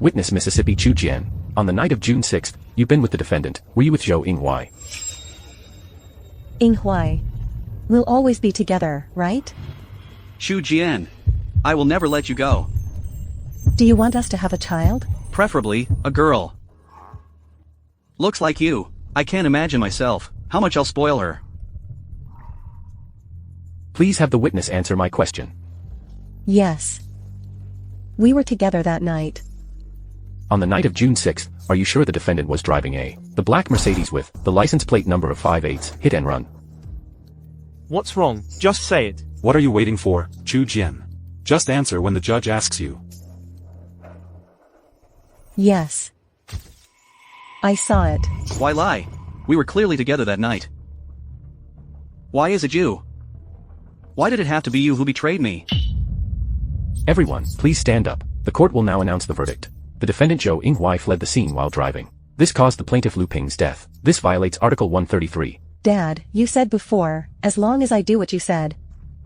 Witness Mississippi Chu Jian. On the night of June 6th, you've been with the defendant. Were you with Zhou Yinghuai? Yinghuai. We'll always be together, right? Chu Jian. I will never let you go. Do you want us to have a child? Preferably, a girl. Looks like you. I can't imagine myself. How much I'll spoil her. Please have the witness answer my question. Yes. We were together that night. On the night of June 6th, are you sure the defendant was driving the black Mercedes with the license plate number of 58 hit and run? What's wrong? Just say it. What are you waiting for, Chu Jian? Just answer when the judge asks you. Yes. I saw it. Why lie? We were clearly together that night. Why is it you? Why did it have to be you who betrayed me? Everyone, please stand up. The court will now announce the verdict. The defendant Zhou Yinghuai fled the scene while driving. This caused the plaintiff Lu Ping's death. This violates Article 133. Dad, you said before, as long as I do what you said,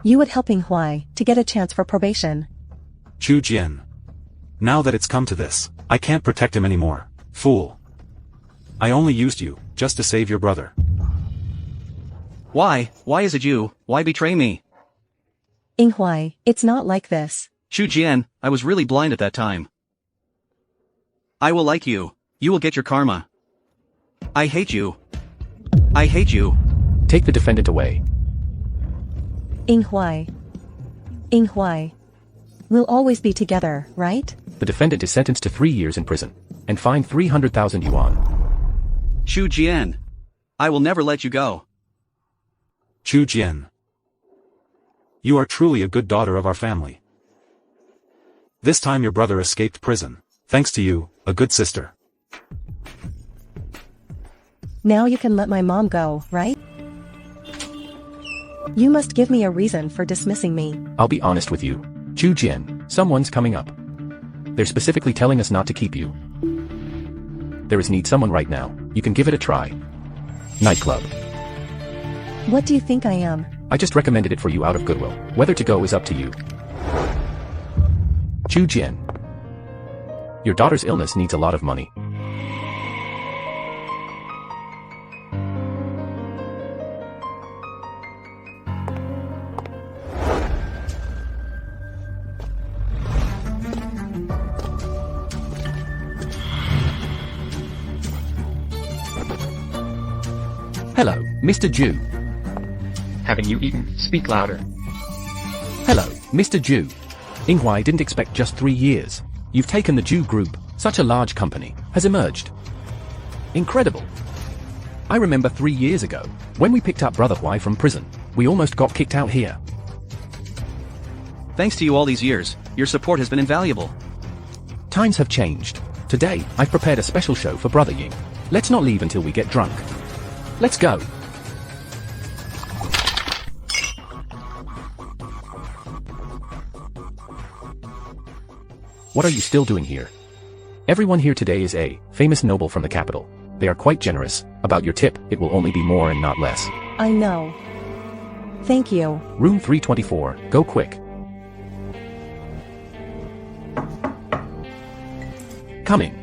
you would help Yinghuai to get a chance for probation. Chu Jian. Now that it's come to this, I can't protect him anymore. Fool. I only used you, just to save your brother. Why? Why is it you? Why betray me? Yinghuai, it's not like this. Chu Jian, I was really blind at that time. I will like you. You will get your karma. I hate you. I hate you. Take the defendant away. Yinghuai. Yinghuai. We'll always be together, right? The defendant is sentenced to 3 years in prison and fined 300,000 yuan. Chu Jian. I will never let you go. Chu Jian. You are truly a good daughter of our family. This time your brother escaped prison. Thanks to you, a good sister. Now you can let my mom go, right? You must give me a reason for dismissing me. I'll be honest with you. Chu Jian, someone's coming up. They're specifically telling us not to keep you. There is need someone right now. You can give it a try. Nightclub. What do you think I am? I just recommended it for you out of goodwill. Whether to go is up to you. Chu Jian. Your daughter's illness needs a lot of money. Hello, Mr. Jew. Haven't you eaten? Speak louder. Hello, Mr. Jew. Yinghuai didn't expect just 3 years. You've taken the Jew group, such a large company, has emerged. Incredible. I remember 3 years ago, when we picked up Brother Huai from prison, we almost got kicked out here. Thanks to you all these years, your support has been invaluable. Times have changed. Today, I've prepared a special show for Brother Ying. Let's not leave until we get drunk. Let's go. What are you still doing here? Everyone here today is a famous noble from the capital. They are quite generous. About your tip, it will only be more and not less. I know. Thank you. Room 324, go quick. Coming.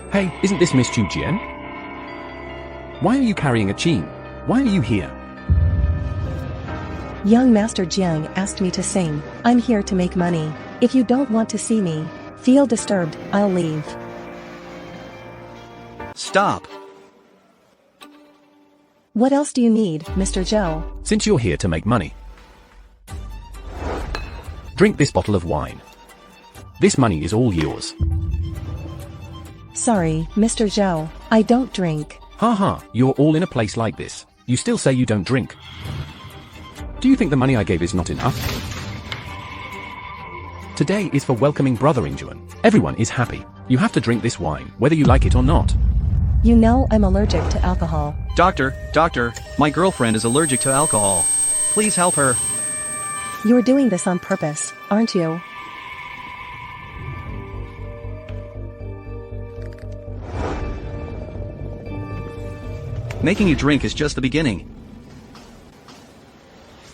Hey, isn't this Miss Chu Jian? Why are you carrying a chain? Why are you here? Young Master Jiang asked me to sing. I'm here to make money. If you don't want to see me, feel disturbed, I'll leave. Stop. What else do you need, Mr. Zhou? Since you're here to make money, drink this bottle of wine. This money is all yours. Sorry, Mr. Zhou, I don't drink. Haha, you're all in a place like this. You still say you don't drink. Do you think the money I gave is not enough? Today is for welcoming Brother Yingjuan. Everyone is happy. You have to drink this wine, whether you like it or not. You know I'm allergic to alcohol. Doctor, my girlfriend is allergic to alcohol. Please help her. You're doing this on purpose, aren't you? Making you drink is just the beginning.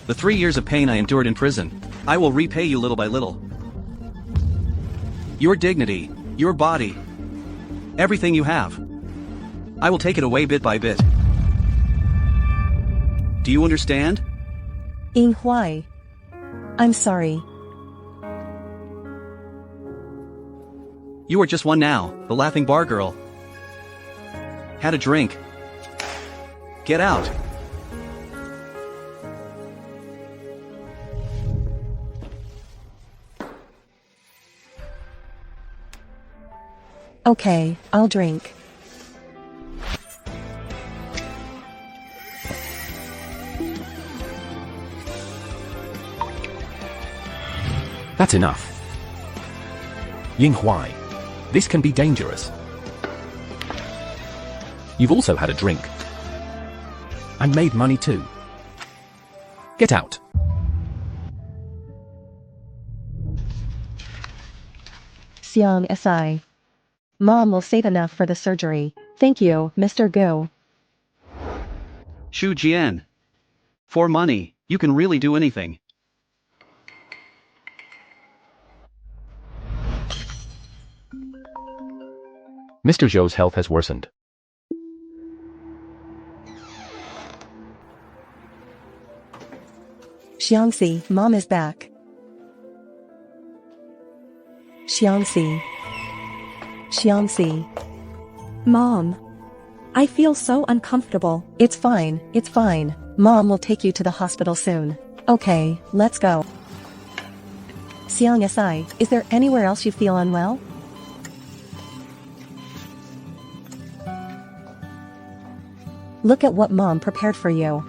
The 3 years of pain I endured in prison, I will repay you little by little. Your dignity, your body, everything you have. I will take it away bit by bit. Do you understand? Ying Huai. I'm sorry. You are just one now, the laughing bar girl. Had a drink. Get out. Okay, I'll drink. That's enough. Ying Huai. This can be dangerous. You've also had a drink. And made money too. Get out. Xiang Si. Mom will save enough for the surgery. Thank you, Mr. Gu. Shu Jian. For money, you can really do anything. Mr. Zhou's health has worsened. Xiangxi, Mom is back. Xiangxi. Xiangxi. Mom. I feel so uncomfortable. It's fine, it's fine. Mom will take you to the hospital soon. Okay, let's go. Xiang Si, is there anywhere else you feel unwell? Look at what Mom prepared for you.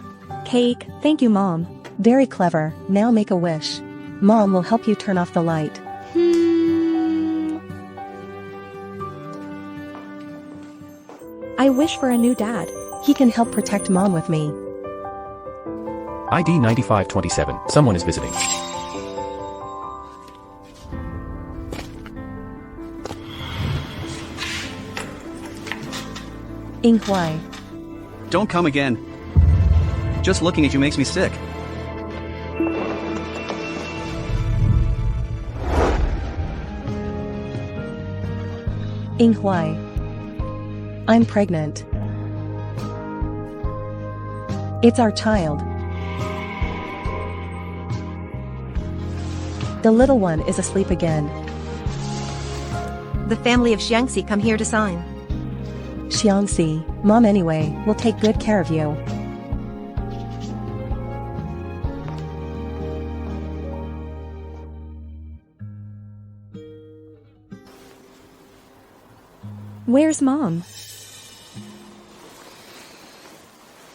Cake, thank you, Mom. Very clever, now make a wish. Mom will help you turn off the light. I wish for a new dad. He can help protect Mom with me. ID 9527. Someone is visiting. Ying Huai. Don't come again. Just looking at you makes me sick. Ying Huai. I'm pregnant. It's our child. The little one is asleep again. The family of Xiangxi come here to sign. Xiangxi, Mom anyway, will take good care of you. Where's Mom?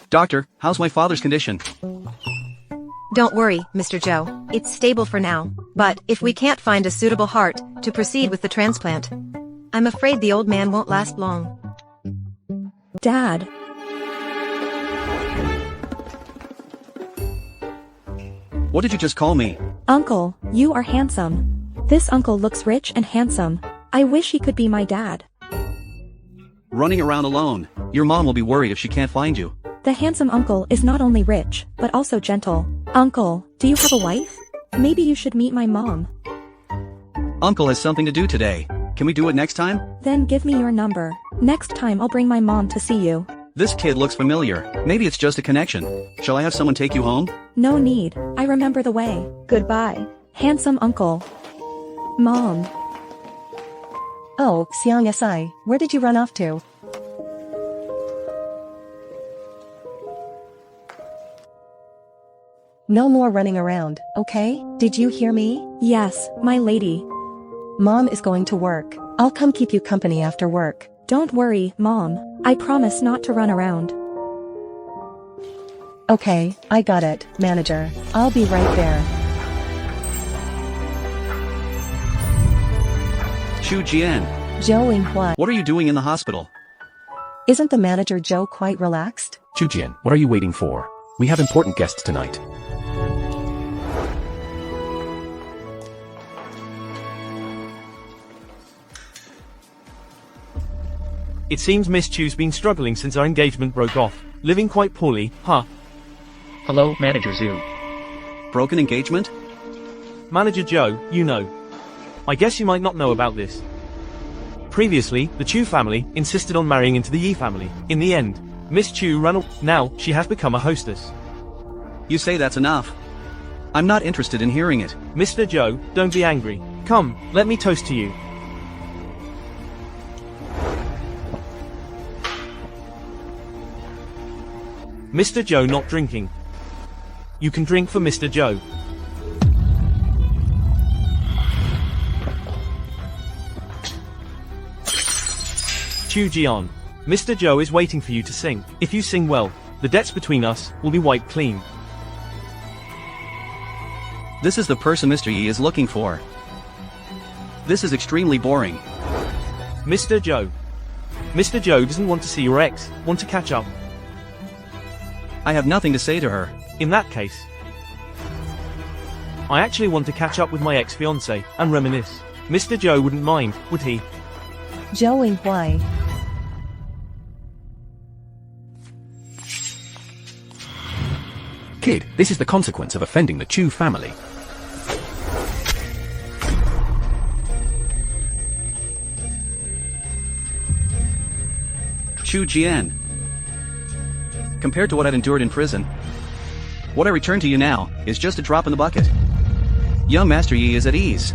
Doctor, how's my father's condition? Don't worry, Mr. Zhou. It's stable for now. But if we can't find a suitable heart to proceed with the transplant, I'm afraid the old man won't last long. Dad. What did you just call me? Uncle, you are handsome. This uncle looks rich and handsome. I wish he could be my dad. Running around alone. Your mom will be worried if she can't find you. The handsome uncle is not only rich, but also gentle. Uncle, do you have a wife? Maybe you should meet my mom. Uncle has something to do today. Can we do it next time? Then give me your number. Next time I'll bring my mom to see you. This kid looks familiar. Maybe it's just a connection. Shall I have someone take you home? No need. I remember the way. Goodbye. Handsome uncle. Mom. Oh, Xiang Si, where did you run off to? No more running around, okay? Did you hear me? Yes, my lady. Mom is going to work. I'll come keep you company after work. Don't worry, Mom. I promise not to run around. Okay, I got it, manager. I'll be right there. Shu Jian, Zhou Yinghua. what are you doing in the hospital? Isn't the manager Zhou quite relaxed? Chujian, what are you waiting for? We have important guests tonight. It seems Miss Chu's been struggling since our engagement broke off. Living quite poorly, huh? Hello, Manager Zhu. Broken engagement? Manager Joe, you know. I guess you might not know about this. Previously, the Chu family insisted on marrying into the Yi family. In the end, Miss Chu ran away. Now, she has become a hostess. You say that's enough. I'm not interested in hearing it. Mr. Joe, don't be angry. Come, let me toast to you. Mr. Joe not drinking. You can drink for Mr. Joe. Chu Jian. Mr. Joe is waiting for you to sing. If you sing well, the debts between us will be wiped clean. This is the person Mr. Yi is looking for. This is extremely boring. Mr. Joe. Mr. Joe doesn't want to see your ex, want to catch up. I have nothing to say to her. In that case, I actually want to catch up with my ex-fiancée and reminisce. Mr. Joe wouldn't mind, would he? Zhou Yinghuai. Kid, this is the consequence of offending the Chu family. Chu Jian. Compared to what I've endured in prison, what I return to you now is just a drop in the bucket. Young Master Yi is at ease.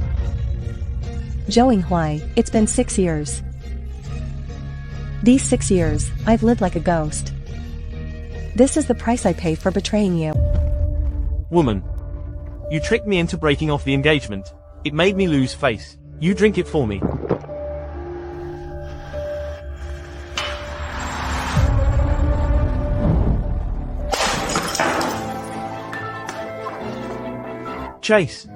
Zhou Yinghuai, it's been 6 years. These 6 years, I've lived like a ghost. This is the price I pay for betraying you. Woman. You tricked me into breaking off the engagement. It made me lose face. You drink it for me. Chase.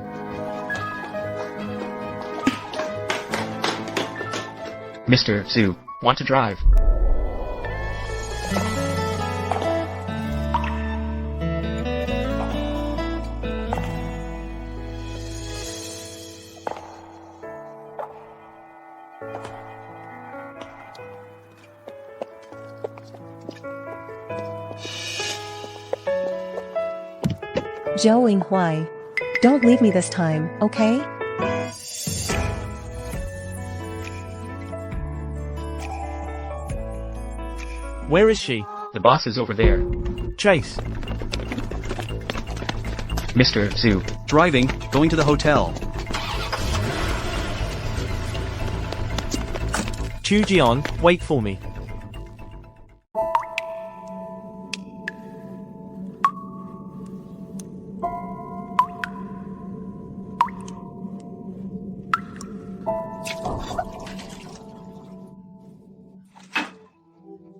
Mr. Zhu, want to drive? Zhou Yinghuai. Don't leave me this time, okay? Where is she? The boss is over there. Chase. Mr. Zhu. Driving, going to the hotel. Chu Jian, wait for me.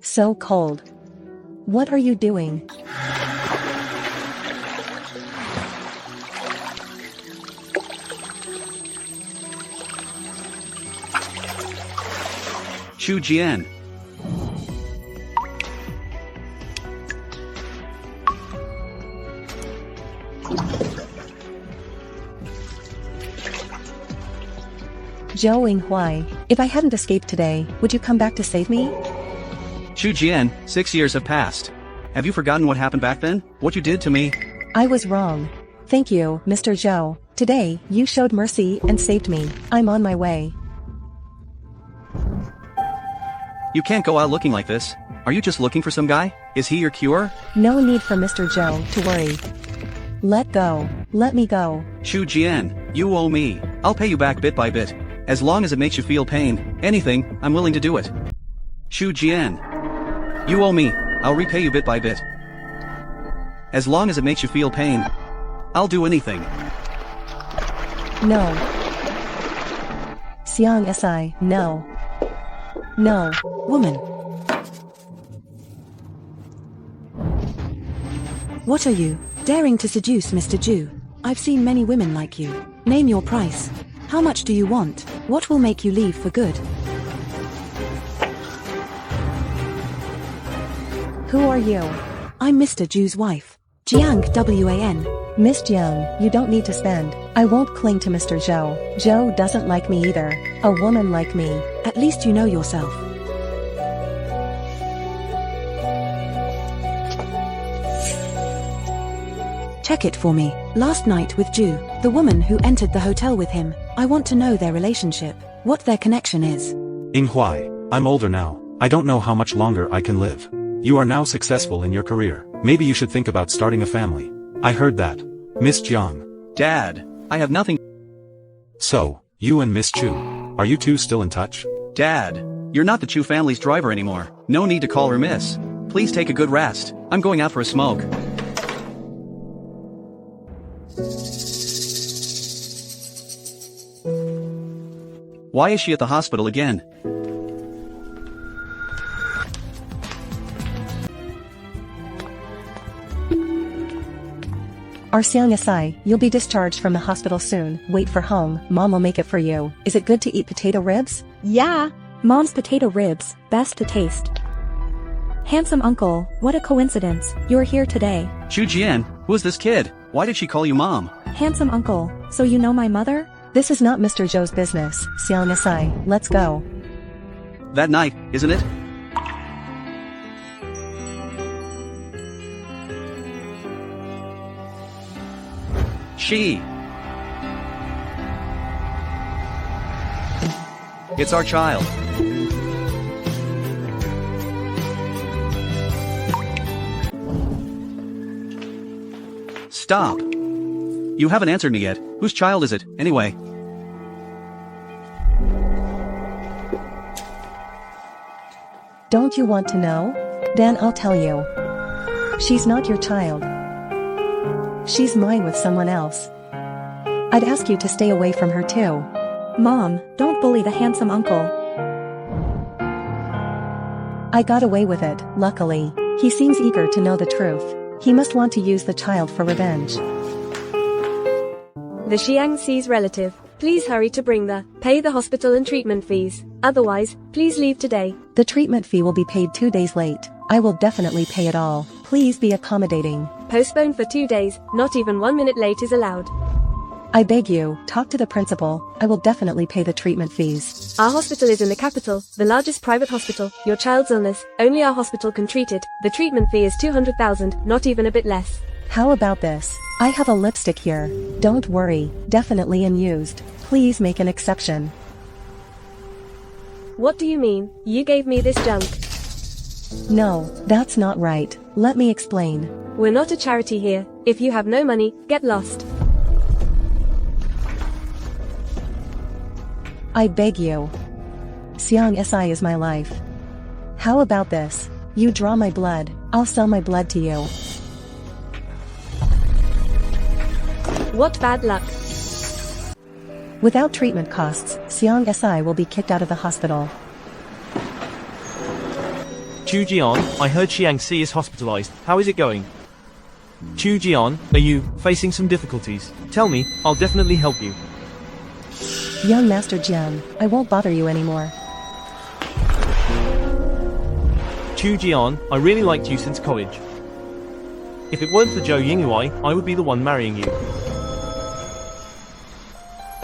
So cold. What are you doing? Chu Jian. Zhou Yinghuai, if I hadn't escaped today, would you come back to save me? Chu Jian, 6 years have passed. Have you forgotten what happened back then? What you did to me? I was wrong. Thank you, Mr. Zhou. Today, you showed mercy and saved me. I'm on my way. You can't go out looking like this. Are you just looking for some guy? Is he your cure? No need for Mr. Zhou to worry. Let go. Let me go. Chu Jian, you owe me. I'll pay you back bit by bit. As long as it makes you feel pain, anything, I'm willing to do it. Chu Jian. You owe me. I'll repay you bit by bit. As long as it makes you feel pain, I'll do anything. No. Xiang Si, no. No. Woman. What are you, daring to seduce Mr. Zhu? I've seen many women like you. Name your price. How much do you want? What will make you leave for good? Who are you? I'm Mr. Zhu's wife. Jiang Wan. Miss Jiang, you don't need to spend. I won't cling to Mr. Zhou. Zhou doesn't like me either. A woman like me. At least you know yourself. Check it for me. Last night with Ju, the woman who entered the hotel with him. I want to know their relationship, what their connection is. Yinghuai, I'm older now. I don't know how much longer I can live. You are now successful in your career. Maybe you should think about starting a family. I heard that. Miss Jiang. Dad, I have nothing. So, you and Miss Chu, are you two still in touch? Dad, you're not the Chu family's driver anymore. No need to call her miss. Please take a good rest. I'm going out for a smoke. Why is she at the hospital again? Arsiang Asai, you'll be discharged from the hospital soon. Wait for home, Mom will make it for you. Is it good to eat potato ribs? Yeah. Mom's potato ribs, best to taste. Handsome uncle, what a coincidence, you're here today. Chu Jian, who is this kid? Why did she call you Mom? Handsome uncle, so you know my mother? This is not Mr. Zhou's business, Xiang Asai, let's go. That night, isn't it? She. It's our child. Stop. You haven't answered me yet. Whose child is it, anyway? Don't you want to know? Then I'll tell you. She's not your child. She's mine with someone else. I'd ask you to stay away from her too. Mom, don't bully the handsome uncle. I got away with it, luckily. He seems eager to know the truth. He must want to use the child for revenge. The Xiangxi's relative. Please hurry to bring pay the hospital and treatment fees. Otherwise, please leave today. The treatment fee will be paid 2 days late. I will definitely pay it all. Please be accommodating. Postpone for 2 days, not even 1 minute late is allowed. I beg you, talk to the principal. I will definitely pay the treatment fees. Our hospital is in the capital, the largest private hospital. Your child's illness, only our hospital can treat it. The treatment fee is 200,000, not even a bit less. How about this? I have a lipstick here. Don't worry, definitely unused. Please make an exception. What do you mean? You gave me this junk. No, that's not right. Let me explain. We're not a charity here. If you have no money, get lost. I beg you. Xiang Si is my life. How about this? You draw my blood, I'll sell my blood to you. What bad luck. Without treatment costs, Xiang Si will be kicked out of the hospital. Chu Jian, I heard Xiangxi is hospitalized. How is it going? Chu Jian, are you facing some difficulties? Tell me, I'll definitely help you. Young Master Jian, I won't bother you anymore. Chu Jian, I really liked you since college. If it weren't for Zhou Yinghuai, I would be the one marrying you.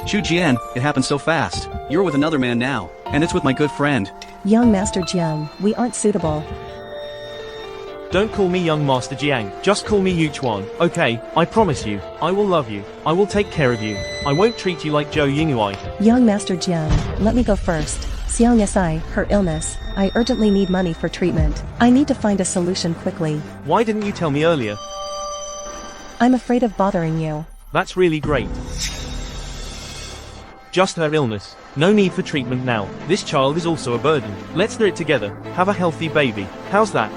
Chu Jian, it happened so fast. You're with another man now, and it's with my good friend. Young Master Jiang, we aren't suitable. Don't call me young Master Jiang, just call me Yu Chuan, okay? I promise you, I will love you, I will take care of you, I won't treat you like Zhou Yinghuai. Young Master Jiang, let me go first. Xiang Si, her illness, I urgently need money for treatment. I need to find a solution quickly. Why didn't you tell me earlier? I'm afraid of bothering you. That's really great. Just her illness. No need for treatment now. This child is also a burden. Let's do it together. Have a healthy baby. How's that?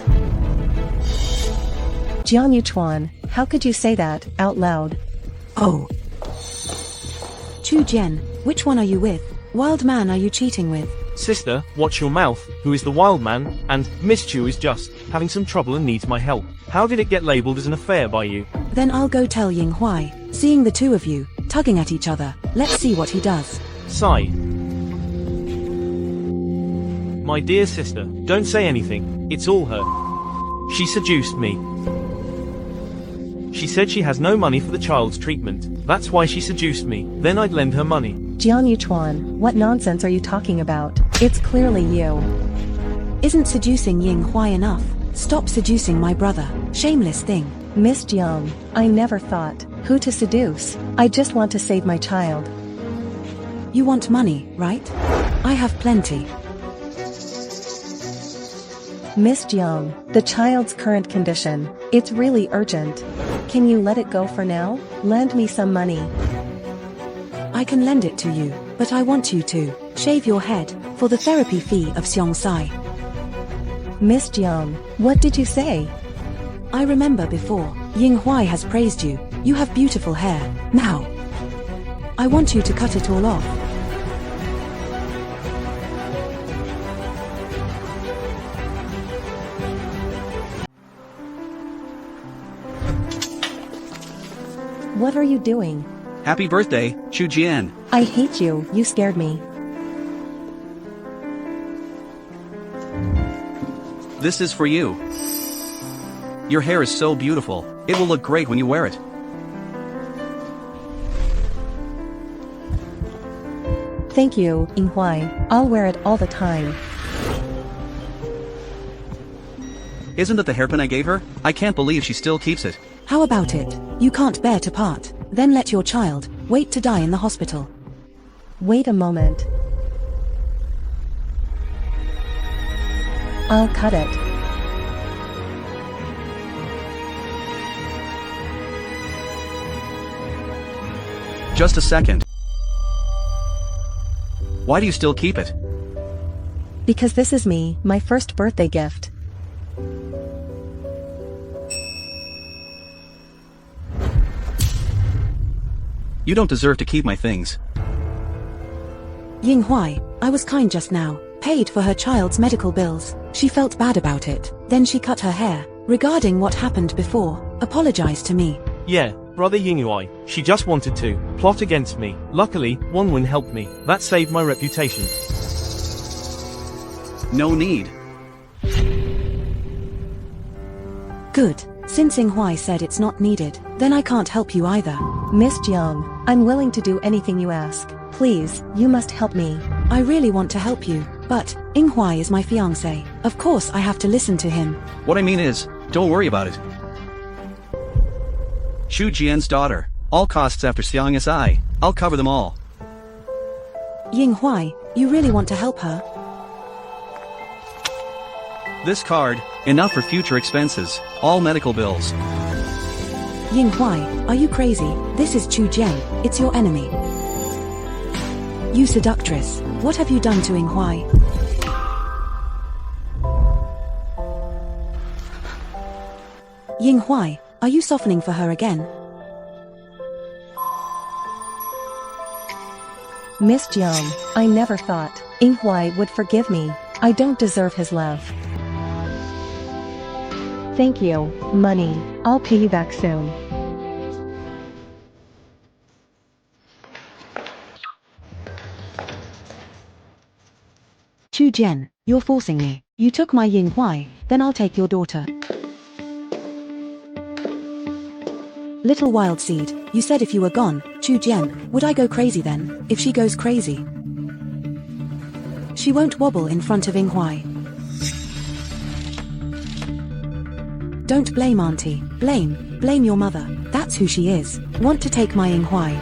Jiang Yuchuan, how could you say that, out loud? Oh. Chu Jian, which one are you with? Wild man are you cheating with? Sister, watch your mouth. Who is the wild man? And Miss Chu is just having some trouble and needs my help. How did it get labeled as an affair by you? Then I'll go tell Ying Huai. Seeing the two of you tugging at each other, let's see what he does. Sigh. My dear sister, don't say anything. It's all her. She seduced me. She said she has no money for the child's treatment. That's why she seduced me. Then I'd lend her money. Jiang Yuchuan, what nonsense are you talking about? It's clearly you. Isn't seducing Ying Huai enough? Stop seducing my brother. Shameless thing. Miss Jiang, I never thought who to seduce. I just want to save my child. You want money, right? I have plenty. Miss Jiang, the child's current condition, it's really urgent. Can you let it go for now? Lend me some money. I can lend it to you, but I want you to shave your head for the therapy fee of Xiong Sai. Miss Jiang, what did you say? I remember before, Ying Huai has praised you. You have beautiful hair. Now, I want you to cut it all off. What are you doing? Happy birthday, Chu Jian. I hate you, you scared me. This is for you. Your hair is so beautiful. It will look great when you wear it. Thank you, Ying Huai. I'll wear it all the time. Isn't that the hairpin I gave her? I can't believe she still keeps it. How about it? You can't bear to part. Then let your child wait to die in the hospital. Wait a moment. I'll cut it. Just a second. Why do you still keep it? Because this is me, my first birthday gift. You don't deserve to keep my things. Ying Huai, I was kind just now. Paid for her child's medical bills. She felt bad about it. Then she cut her hair. Regarding what happened before, apologize to me. Yeah, brother Yingyuai, she just wanted to plot against me. Luckily, Wonwin helped me. That saved my reputation. No need. Good. Since Ying Huai said it's not needed, then I can't help you either. Miss Jiang, I'm willing to do anything you ask. Please, you must help me. I really want to help you, but Ying Huai is my fiancé. Of course I have to listen to him. What I mean is, don't worry about it. Xu Jian's daughter. All costs after Xiang Si. I'll cover them all. Ying Huai, you really want to help her? This card, enough for future expenses. All medical bills. Ying Huai, are you crazy? This is Chu Jian, it's your enemy. You seductress, what have you done to Ying Huai? Ying Huai, are you softening for her again? Miss Jiang, I never thought Ying Huai would forgive me. I don't deserve his love. Thank you, money. I'll pay you back soon. Chu Jian, you're forcing me. You took my Ying Huai, then I'll take your daughter. Little wild seed, you said if you were gone, Chu Jian, would I go crazy then, if she goes crazy? She won't wobble in front of Ying Huai. Don't blame auntie, blame your mother, that's who she is. Want to take my Ying Huai.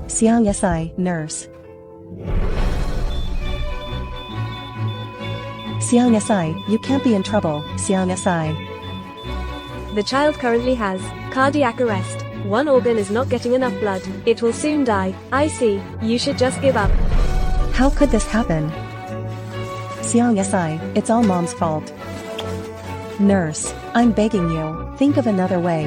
Xiang Si, nurse. Xiang Si, you can't be in trouble, Xiang Si. The child currently has cardiac arrest. One organ is not getting enough blood. It will soon die. I see. You should just give up. How could this happen? Xiang Si, it's all mom's fault. Nurse, I'm begging you, think of another way.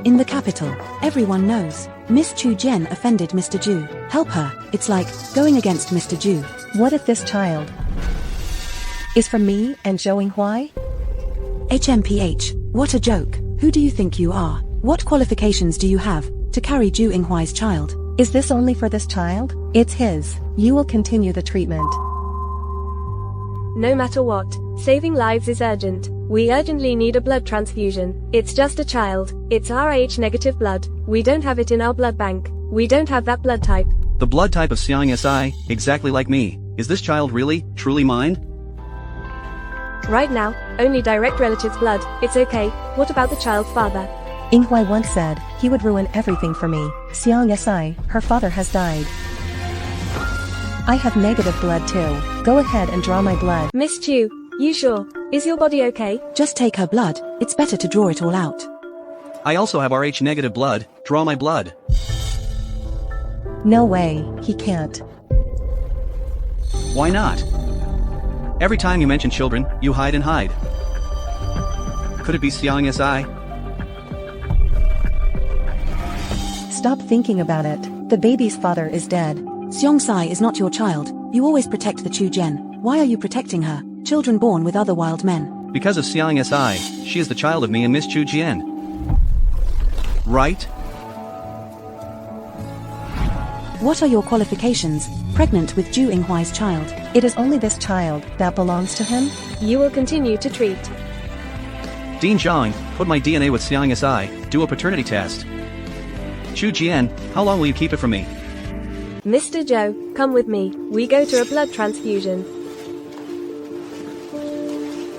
In the capital, everyone knows. Miss Chu Jian offended Mr. Ju. Help her. It's like going against Mr. Ju. What if this child is from me and Zhou Yinghuai? HMPH, what a joke. Who do you think you are? What qualifications do you have to carry Zhu Yinghuai's child? Is this only for this child? It's his. You will continue the treatment. No matter what, saving lives is urgent. We urgently need a blood transfusion. It's just a child. It's Rh negative blood. We don't have it in our blood bank. We don't have that blood type. The blood type of Xiang Si, exactly like me. Is this child really, truly mine? Right now, only direct relatives' blood. It's okay. What about the child's father? Yinghua once said he would ruin everything for me. Xiang Si, her father has died. I have negative blood too. Go ahead and draw my blood. Miss Chu, you sure? Is your body okay? Just take her blood. It's better to draw it all out. I also have Rh negative blood. Draw my blood. No way, he can't. Why not? Every time you mention children, you hide and hide. Could it be Xiang Si? Stop thinking about it. The baby's father is dead. Xiong Sai is not your child. You always protect the Chu Gen. Why are you protecting her? Children born with other wild men. Because of Xiang Si, she is the child of me and Miss Chu Jian. Right? What are your qualifications? Pregnant with Ju Yinghuai's child. It is only this child that belongs to him? You will continue to treat. Dean Zhang, put my DNA with Xiang Si, do a paternity test. Chu Jian, how long will you keep it from me? Mr. Zhou, come with me. We go to a blood transfusion.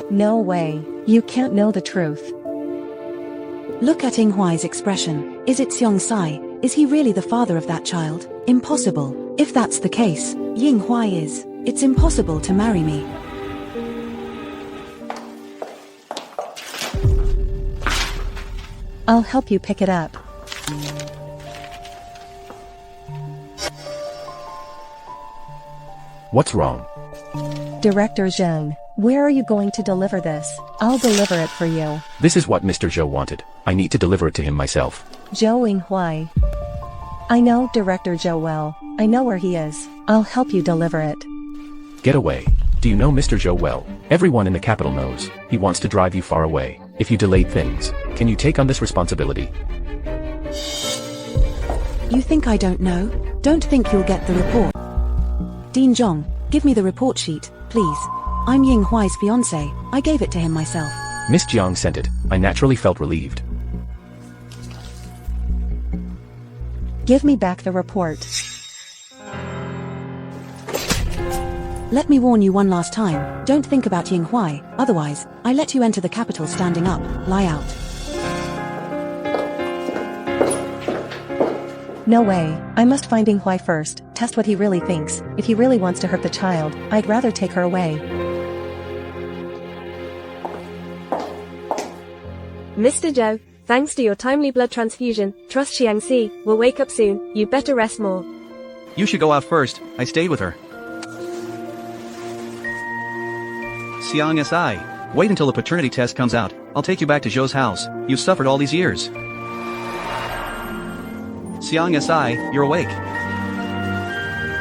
No way. You can't know the truth. Look at Yinghuai's expression. Is it Xiong Sai? Is he really the father of that child? Impossible. If that's the case, Yinghuai is. It's impossible to marry me. I'll help you pick it up. What's wrong? Director Zheng, where are you going to deliver this? I'll deliver it for you. This is what Mr. Zhou wanted. I need to deliver it to him myself. Zhou Yinghuai. I know Director Zhou well. I know where he is. I'll help you deliver it. Get away. Do you know Mr. Zhou well? Everyone in the capital knows. He wants to drive you far away. If you delayed things, can you take on this responsibility? You think I don't know? Don't think you'll get the report. Dean Zhong, give me the report sheet, please. I'm Yinghuai's fiancé. I gave it to him myself. Miss Jiang sent it. I naturally felt relieved. Give me back the report. Let me warn you one last time. Don't think about Yinghuai, otherwise, I let you enter the capital standing up. Lie out. No way. I must find Yinghuai first, test what he really thinks. If he really wants to hurt the child, I'd rather take her away. Mr. Zhou, thanks to your timely blood transfusion, trust Xiang Si will wake up soon. You better rest more. You should go out first. I stayed with her. Xiang Si, wait until the paternity test comes out. I'll take you back to Zhou's house. You've suffered all these years. Xiang Si, you're awake.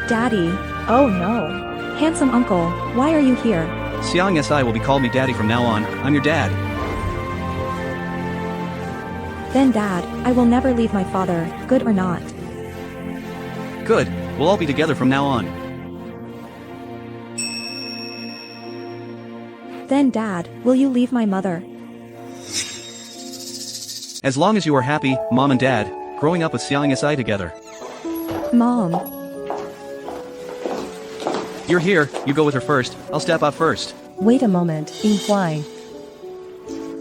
Daddy. Oh no. Handsome uncle, why are you here? Xiang Si will be called me daddy from now on. I'm your dad. Then Dad, I will never leave my father, good or not. Good, we'll all be together from now on. Then Dad, will you leave my mother? As long as you are happy, Mom and Dad, growing up with Xiang Si together. Mom. You're here, you go with her first. I'll step out first. Wait a moment, Yinghuai.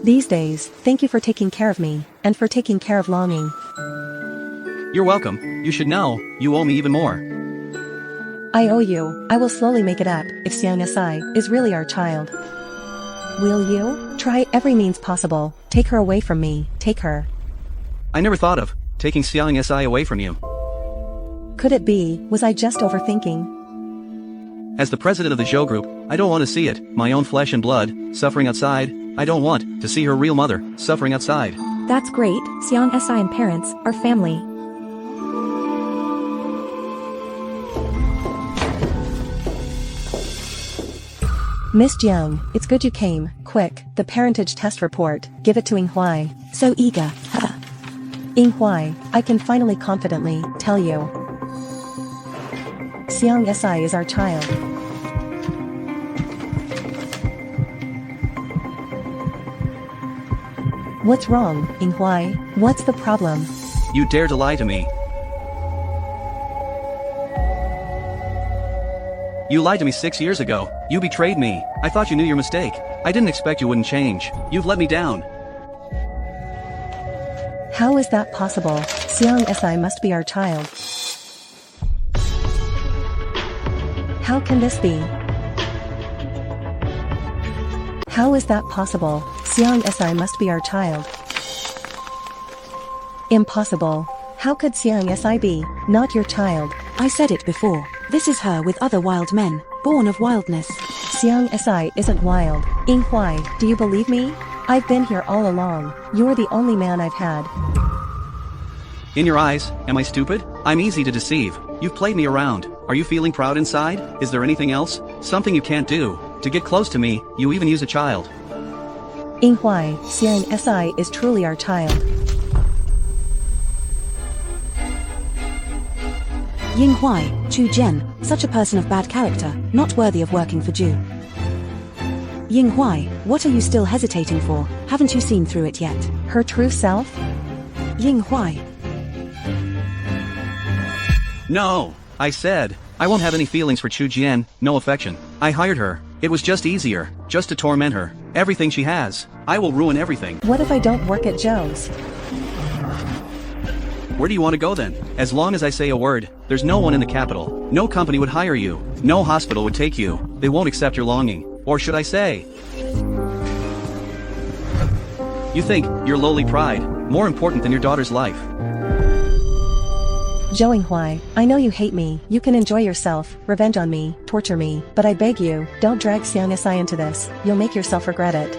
These days, thank you for taking care of me, and for taking care of Longing. You're welcome. You should know, you owe me even more. I owe you. I will slowly make it up, if Xiang Si is really our child. Will you? Try every means possible. Take her away from me. Take her. I never thought of taking Xiang Si away from you. Could it be, was I just overthinking? As the president of the Zhou group, I don't want to see it, my own flesh and blood, suffering outside. I don't want to see her real mother, suffering outside. That's great, Xiang Si and parents, are family. Miss Jiang, it's good you came. Quick, the parentage test report. Give it to Yinghuai. So eager. Yinghuai, I can finally confidently tell you. Xiang Si is our child. What's wrong, Yinghuai? What's the problem? You dare to lie to me. You lied to me 6 years ago. You betrayed me. I thought you knew your mistake. I didn't expect you wouldn't change. You've let me down. How is that possible? Xiang Si must be our child. How can this be? How is that possible? Xiang Si must be our child. Impossible. How could Xiang Si be not your child? I said it before. This is her with other wild men, born of wildness. Xiang Si isn't wild. Yinghuai, do you believe me? I've been here all along. You're the only man I've had. In your eyes, am I stupid? I'm easy to deceive. You've played me around. Are you feeling proud inside? Is there anything else? Something you can't do? To get close to me, you even use a child. Yinghuai, Xiang Si is truly our child. Yinghuai, Chu Jian, such a person of bad character, not worthy of working for Ju. Yinghuai, what are you still hesitating for? Haven't you seen through it yet? Her true self? Yinghuai. No, I said, I won't have any feelings for Chu Jian, no affection. I hired her. It was just easier, just to torment her. Everything she has. I will ruin everything. What if I don't work at Joe's? Where do you want to go then? As long as I say a word, there's no one in the capital. No company would hire you. No hospital would take you. They won't accept your longing. Or should I say? You think your lowly pride more important than your daughter's life. Zhou Yinghuai, I know you hate me. You can enjoy yourself, revenge on me, torture me, but I beg you, don't drag Xiang Si into this. You'll make yourself regret it.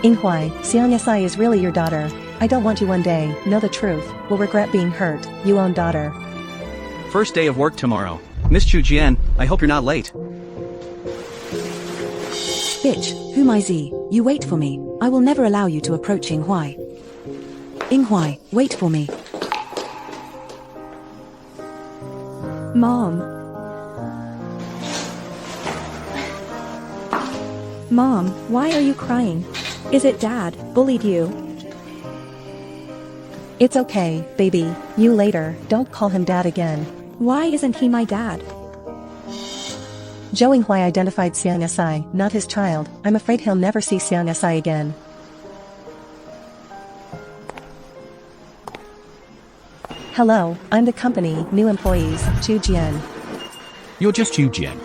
Yinghuai, Xiang Si is really your daughter. I don't want you one day, know the truth, will regret being hurt, you own daughter. First day of work tomorrow. Miss Chu Jian, I hope you're not late. Bitch, who my Z, you wait for me. I will never allow you to approach Yinghuai. Yinghuai, wait for me. Mom. Mom, why are you crying? Is it Dad bullied you? It's okay, baby. You later, don't call him Dad again. Why isn't he my dad? Zhou Yinghuai identified Xiang Si, not his child. I'm afraid he'll never see Xiang Si again. Hello, I'm the company, new employees, Chu Jian. You're just Chu Jian.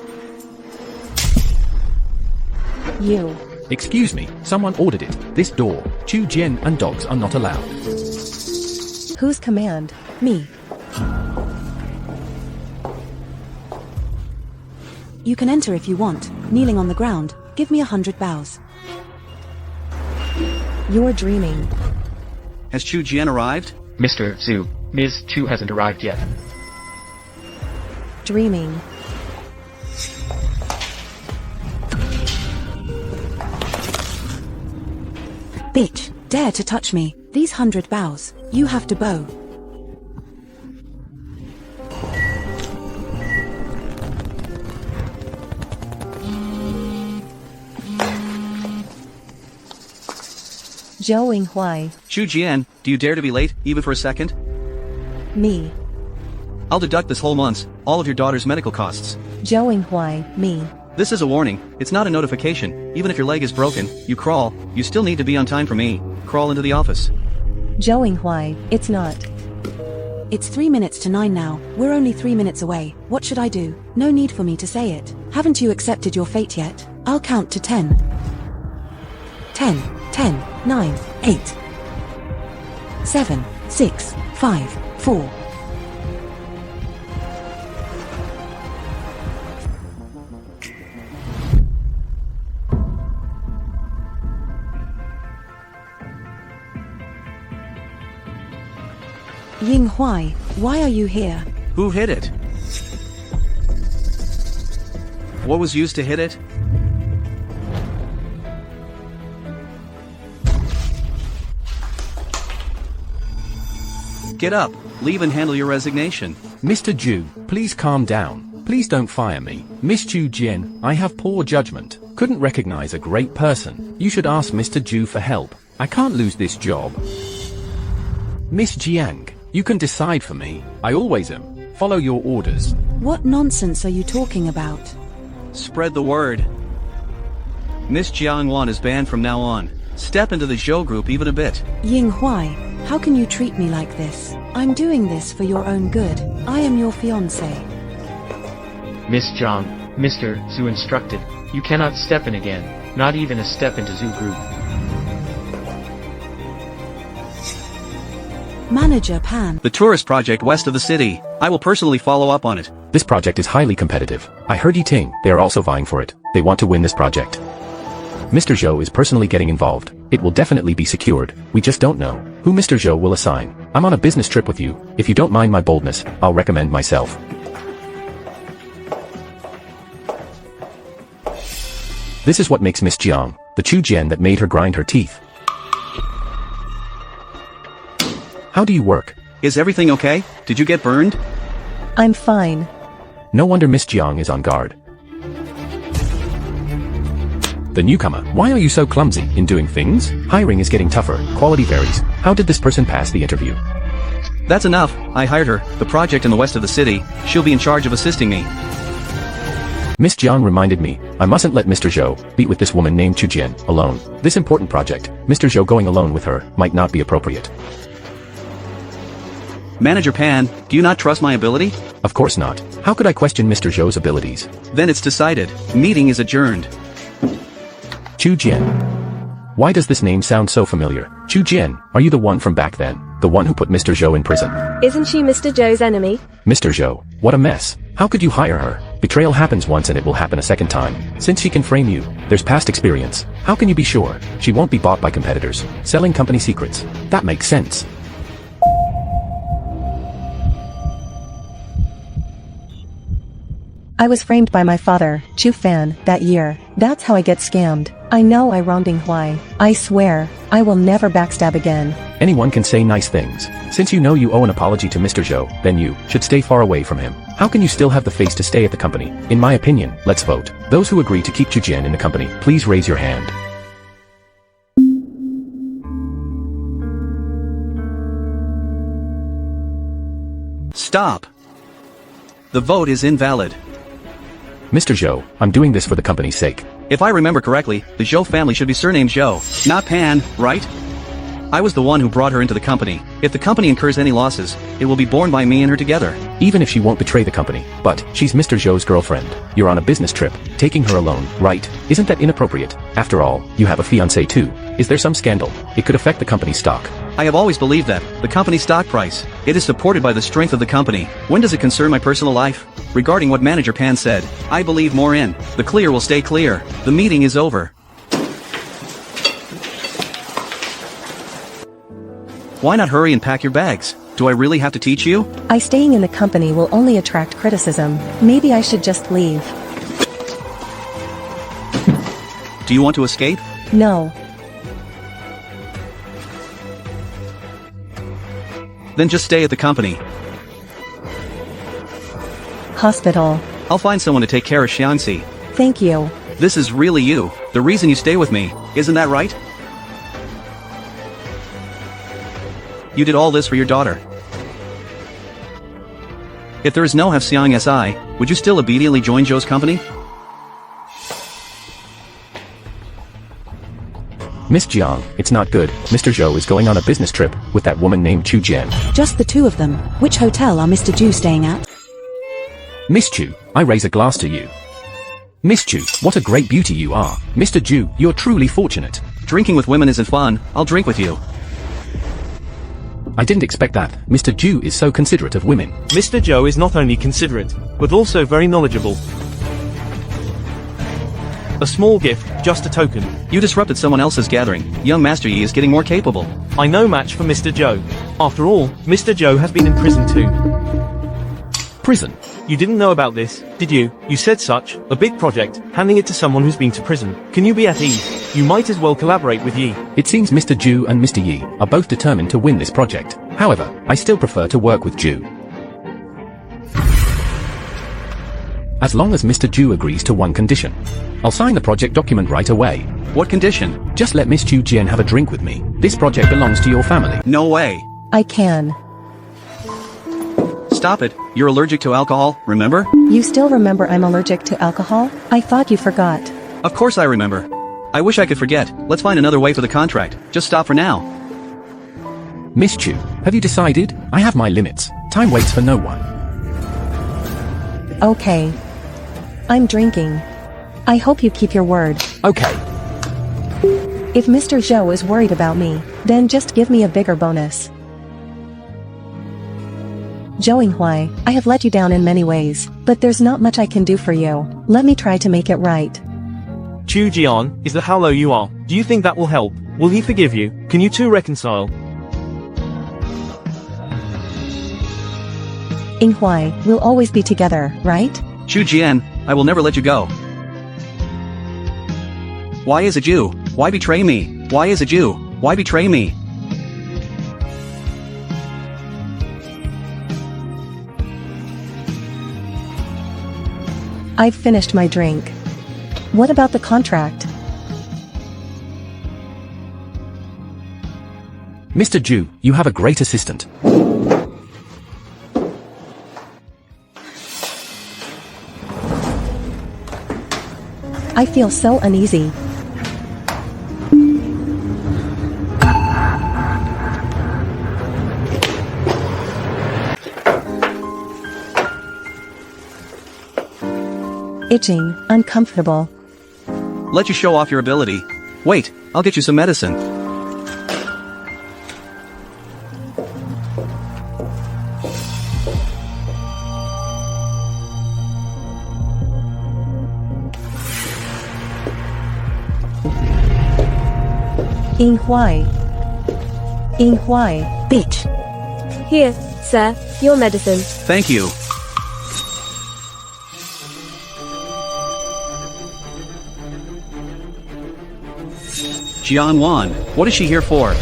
You. Excuse me, someone ordered it. This door, Chu Jian and dogs are not allowed. Whose command? Me. You can enter if you want, kneeling on the ground, give me 100 bows. You're dreaming. Has Chu Jian arrived? Mr. Zhu, Ms. Chu hasn't arrived yet. Dreaming. Bitch, dare to touch me, these 100 bows, you have to bow. Zhou Yinghuai. Chu Jian, do you dare to be late, even for a second? Me. I'll deduct this whole month's, all of your daughter's medical costs. Zhou Yinghuai, me. This is a warning, it's not a notification. Even if your leg is broken, you crawl, you still need to be on time for me. Crawl into the office. Zhou Yinghuai, it's not. It's 3 minutes to 9 now, we're only 3 minutes away. What should I do? No need for me to say it. Haven't you accepted your fate yet? I'll count to 10. 10, 10, 9, 8, 7, 6, 5, 4. Yinghuai, why are you here? Who hit it? What was used to hit it? Get up, leave and handle your resignation. Mr. Ju, please calm down. Please don't fire me. Miss Chu Jian, I have poor judgment. Couldn't recognize a great person. You should ask Mr. Ju for help. I can't lose this job. Miss Jiang, You can decide for me. I always am. Follow your orders. What nonsense are you talking about? Spread the word. Miss Jiangwan is banned from now on. Step into the Zhou group even a bit. Yinghua, how can you treat me like this? I'm doing this for your own good. I am your fiancé. Miss Zhang, Mr. Zhu instructed, you cannot step in again, not even a step into Zhu group. Manager Pan. The tourist project west of the city. I will personally follow up on it. This project is highly competitive. I heard Yiting, they are also vying for it. They want to win this project. Mr. Zhou is personally getting involved. It will definitely be secured. We just don't know who Mr. Zhou will assign. I'm on a business trip with you. If you don't mind my boldness, I'll recommend myself. This is what makes Miss Jiang, the Chu Jian that made her grind her teeth. How do you work? Is everything okay? Did you get burned? I'm fine. No wonder Miss Jiang is on guard. The newcomer, why are you so clumsy in doing things? Hiring is getting tougher, quality varies. How did this person pass the interview? That's enough. I hired her. The project in the west of the city. She'll be in charge of assisting me. Miss Jiang reminded me, I mustn't let Mr. Zhou be with this woman named Chu Jian alone. This important project, Mr. Zhou going alone with her, might not be appropriate. Manager Pan, do you not trust my ability? Of course not. How could I question Mr. Zhou's abilities? Then it's decided. Meeting is adjourned. Chu Jian. Why does this name sound so familiar? Chu Jian, are you the one from back then? The one who put Mr. Zhou in prison? Isn't she Mr. Zhou's enemy? Mr. Zhou, what a mess. How could you hire her? Betrayal happens once and it will happen a second time. Since she can frame you, there's past experience. How can you be sure she won't be bought by competitors, selling company secrets? That makes sense. I was framed by my father, Chu Fan, that year. That's how I get scammed. I know I wronged Yinghua. I swear, I will never backstab again. Anyone can say nice things. Since you know you owe an apology to Mr. Zhou, then you should stay far away from him. How can you still have the face to stay at the company? In my opinion, let's vote. Those who agree to keep Chu Jian in the company, please raise your hand. Stop. The vote is invalid. Mr. Zhou, I'm doing this for the company's sake. If I remember correctly, the Zhou family should be surnamed Zhou, not Pan, right? I was the one who brought her into the company. If the company incurs any losses, it will be borne by me and her together. Even if she won't betray the company. But, she's Mr. Zhou's girlfriend. You're on a business trip, taking her alone, right? Isn't that inappropriate? After all, you have a fiancé too. Is there some scandal? It could affect the company's stock. I have always believed that, the company's stock price, it is supported by the strength of the company. When does it concern my personal life? Regarding what Manager Pan said, I believe more in. The clear will stay clear. The meeting is over. Why not hurry and pack your bags? Do I really have to teach you? Staying in the company will only attract criticism. Maybe I should just leave. Do you want to escape? No. Then just stay at the company. Hospital. I'll find someone to take care of Xiangxi. Thank you. This is really you, the reason you stay with me, isn't that right? You did all this for your daughter. If there is no Have Xiang Si, would you still obediently join Zhou's company? Miss Jiang, it's not good. Mr. Zhou is going on a business trip with that woman named Chu Jian. Just the two of them. Which hotel are Mr. Zhu staying at? Miss Chu, I raise a glass to you. Miss Chu, what a great beauty you are. Mr. Zhu, you're truly fortunate. Drinking with women isn't fun. I'll drink with you. I didn't expect that. Mr. Zhu is so considerate of women. Mr. Zhou is not only considerate, but also very knowledgeable. A small gift, just a token. You disrupted someone else's gathering. Young Master Yi is getting more capable. I no match for Mr. Zhou. After all, Mr. Zhou has been in prison too. Prison? You didn't know about this, did you? You said such, a big project, handing it to someone who's been to prison. Can you be at ease? You might as well collaborate with Yi. It seems Mr. Zhu and Mr. Yi are both determined to win this project. However, I still prefer to work with Zhu. As long as Mr. Zhu agrees to one condition. I'll sign the project document right away. What condition? Just let Miss Chu Jian have a drink with me. This project belongs to your family. No way. I can. Stop it, you're allergic to alcohol, remember? You still remember I'm allergic to alcohol? I thought you forgot. Of course I remember. I wish I could forget. Let's find another way for the contract. Just stop for now. Miss Chu, have you decided? I have my limits. Time waits for no one. Okay. I'm drinking. I hope you keep your word. Okay. If Mr. Zhou is worried about me, then just give me a bigger bonus. Zhou Yinghuai, I have let you down in many ways, but there's not much I can do for you. Let me try to make it right. Chu Jian, is that how low you are? Do you think that will help? Will he forgive you? Can you two reconcile? Yinghuai, we'll always be together, right? Chu Jian, I will never let you go. Why is it you? Why betray me? Why is it you? Why betray me? I've finished my drink. What about the contract? Mr. Zhu, you have a great assistant. I feel so uneasy. Itching, uncomfortable. Let you show off your ability. Wait, I'll get you some medicine. Yinghuai. Yinghuai. Bitch. Here, sir, your medicine. Thank you. Jian Wan, what is she here for?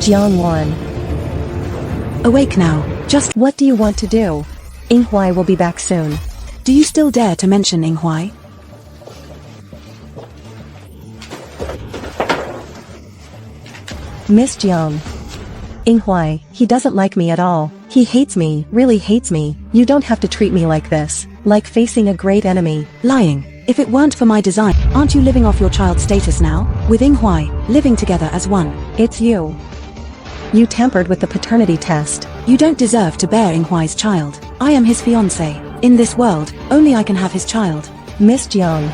Jian Wan. Awake now. Just What do you want to do? Yinghuai will be back soon. do you still dare to mention Yinghuai? Miss Jiang. Yinghuai, he doesn't like me at all. He hates me, really hates me. You don't have to treat me like this. Like facing a great enemy. Lying. If it weren't for my design, aren't you living off your child's status now? With Yinghuai, living together as one. It's you. You tampered with the paternity test. You don't deserve to bear Yinghuai's child. I am his fiancé. In this world, only I can have his child. Miss Jiang.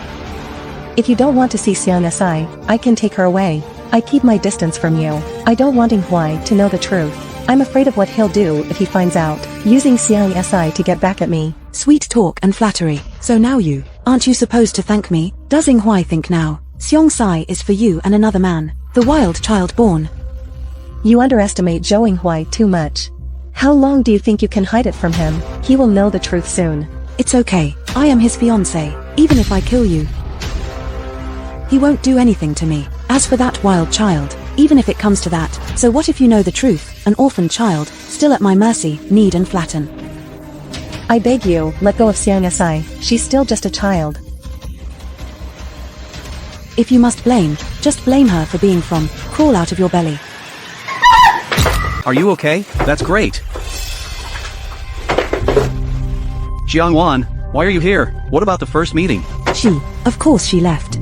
If you don't want to see Xiang Si, I can take her away. I keep my distance from you. I don't want Yinghuai to know the truth. I'm afraid of what he'll do if he finds out, using Xiang Si to get back at me. Sweet talk and flattery. So now you, aren't you supposed to thank me? Does Yinghuai think now? Xiang Si is for you and another man. The wild child born. You underestimate Zhou Yinghuai too much. How long do you think you can hide it from him? He will know the truth soon. It's okay. I am his fiancé, even if I kill you. He won't do anything to me. As for that wild child, even if it comes to that, so what if you know the truth, an orphan child, still at my mercy, knead and flatten. I beg you, let go of Xiang Si. She's still just a child. If you must blame, just blame her for being from, crawl out of your belly. Are you okay? That's great. Jiang Wan, why are you here? What about the first meeting? Of course she left.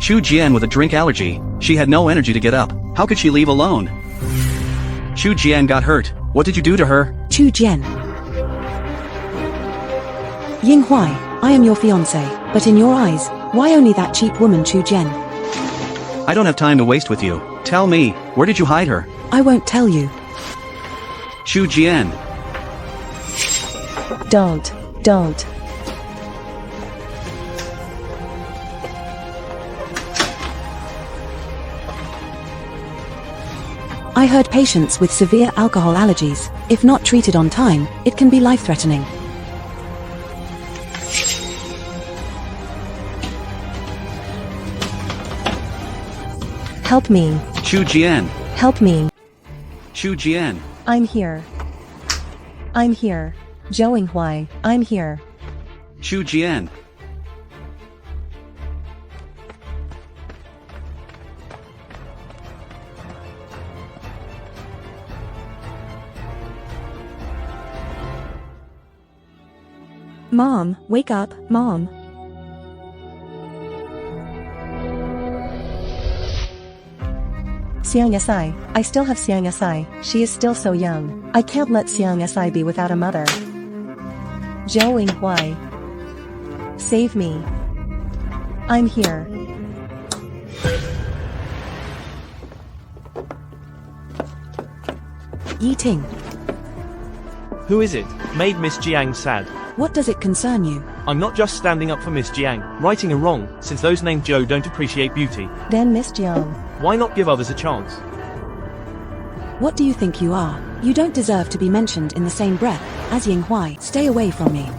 Chu Jian with a drink allergy. She had no energy to get up. How could she leave alone? Chu Jian got hurt. What did you do to her? Chu Jian. Yinghuai, I am your fiancé, but in your eyes, why only that cheap woman Chu Jian? I don't have time to waste with you. Tell me, where did you hide her? I won't tell you. Chu Jian. Don't. I heard patients with severe alcohol allergies, if not treated on time, it can be life-threatening. Help me. Chu Jian. Help me. Chu Jian. I'm here. Zhou Yinghuai, I'm here. Chu Jian. Mom, wake up, Mom. Xiang Si, I still have Xiang Si, she is still so young. I can't let Xiang Si be without a mother. Zhou Yinghuai. Save me. I'm here. Yi Ting. Who is it? Made Miss Jiang sad. What does it concern you? I'm not just standing up for Miss Jiang, righting a wrong, since those named Joe don't appreciate beauty. Then Miss Jiang. Why not give others a chance? What do you think you are? You don't deserve to be mentioned in the same breath as Yinghuai. Stay away from me.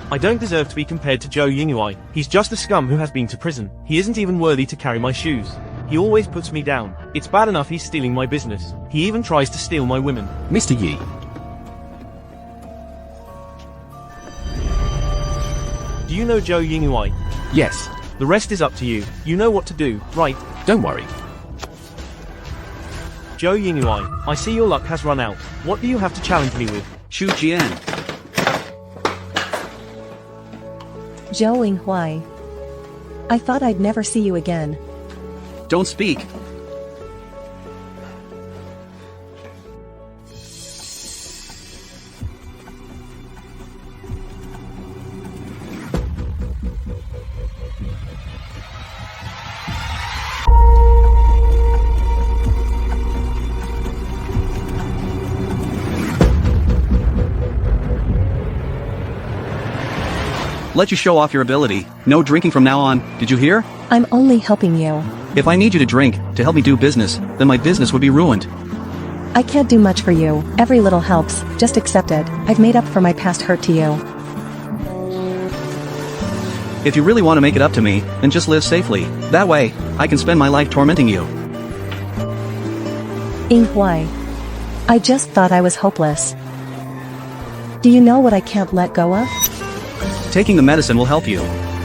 I don't deserve to be compared to Joe Yinghuai. He's just a scum who has been to prison. He isn't even worthy to carry my shoes. He always puts me down. It's bad enough he's stealing my business. He even tries to steal my women. Mr. Yi. Do you know Joe Yinghuai? Yes. The rest is up to you. You know what to do, right? Don't worry. Joe Yinghuai, I see your luck has run out. What do you have to challenge me with? Shu Jian. Zhou Yinghuai. I thought I'd never see you again. Don't speak. Let you show off your ability. No drinking from now on, did you hear? I'm only helping you. If I need you to drink, to help me do business, then my business would be ruined. I can't do much for you. Every little helps, just accept it. I've made up for my past hurt to you. If you really want to make it up to me, then just live safely. That way, I can spend my life tormenting you. Yinghuai. I just thought I was hopeless. Do you know what I can't let go of? Taking the medicine will help you.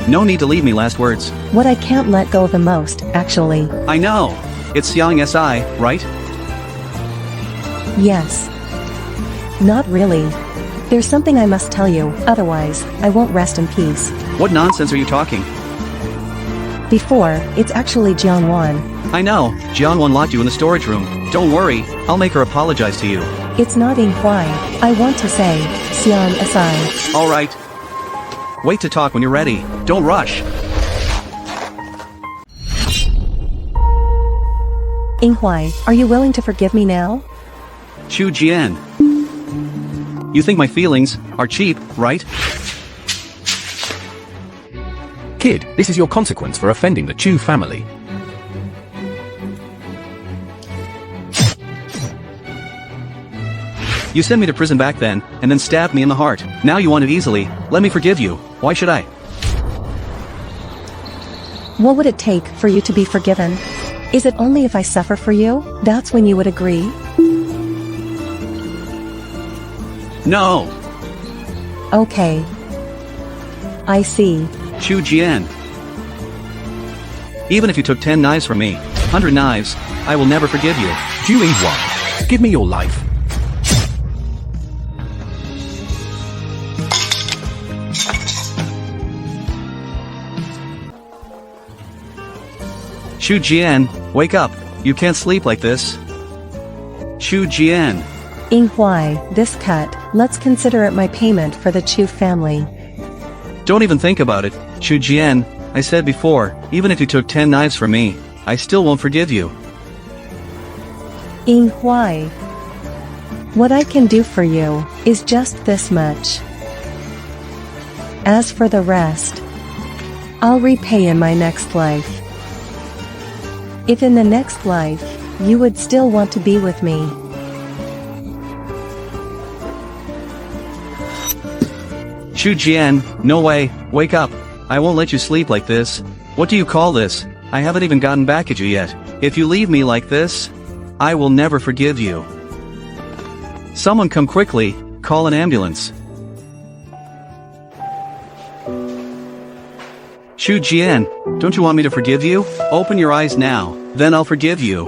No need to leave me last words. What I can't let go of the most, actually. I know. It's Xiang Si, right? Yes. Not really. There's something I must tell you, otherwise, I won't rest in peace. What nonsense are you talking? Before, it's actually Jiangwan. I know. Jiangwan locked you in the storage room. Don't worry, I'll make her apologize to you. It's not Yinghuai. I want to say, Xiang Si. Alright. Wait to talk when you're ready. Don't rush. Yinghuai, are you willing to forgive me now? Shu Jian. You think my feelings are cheap, right? Kid, this is your consequence for offending the Chu family. You sent me to prison back then, and then stabbed me in the heart. Now you want it easily. Let me forgive you. Why should I? What would it take for you to be forgiven? Is it only if I suffer for you? That's when you would agree? No. Okay. I see. Shu Jian. Even if you took 10 knives from me, 100 knives, I will never forgive you. Zhu Yinghuai, give me your life. Shu Jian, wake up. You can't sleep like this. Shu Jian. Yinghuai, this cut, let's consider it my payment for the Chu family. Don't even think about it, Shu Jian. I said before, even if you took 10 knives from me, I still won't forgive you. Yinghuai. What I can do for you is just this much. As for the rest, I'll repay in my next life. If in the next life, you would still want to be with me. Shu Jian, no way, wake up. I won't let you sleep like this. What do you call this? I haven't even gotten back at you yet. If you leave me like this, I will never forgive you. Someone come quickly, call an ambulance. Shu Jian, don't you want me to forgive you? Open your eyes now, then I'll forgive you.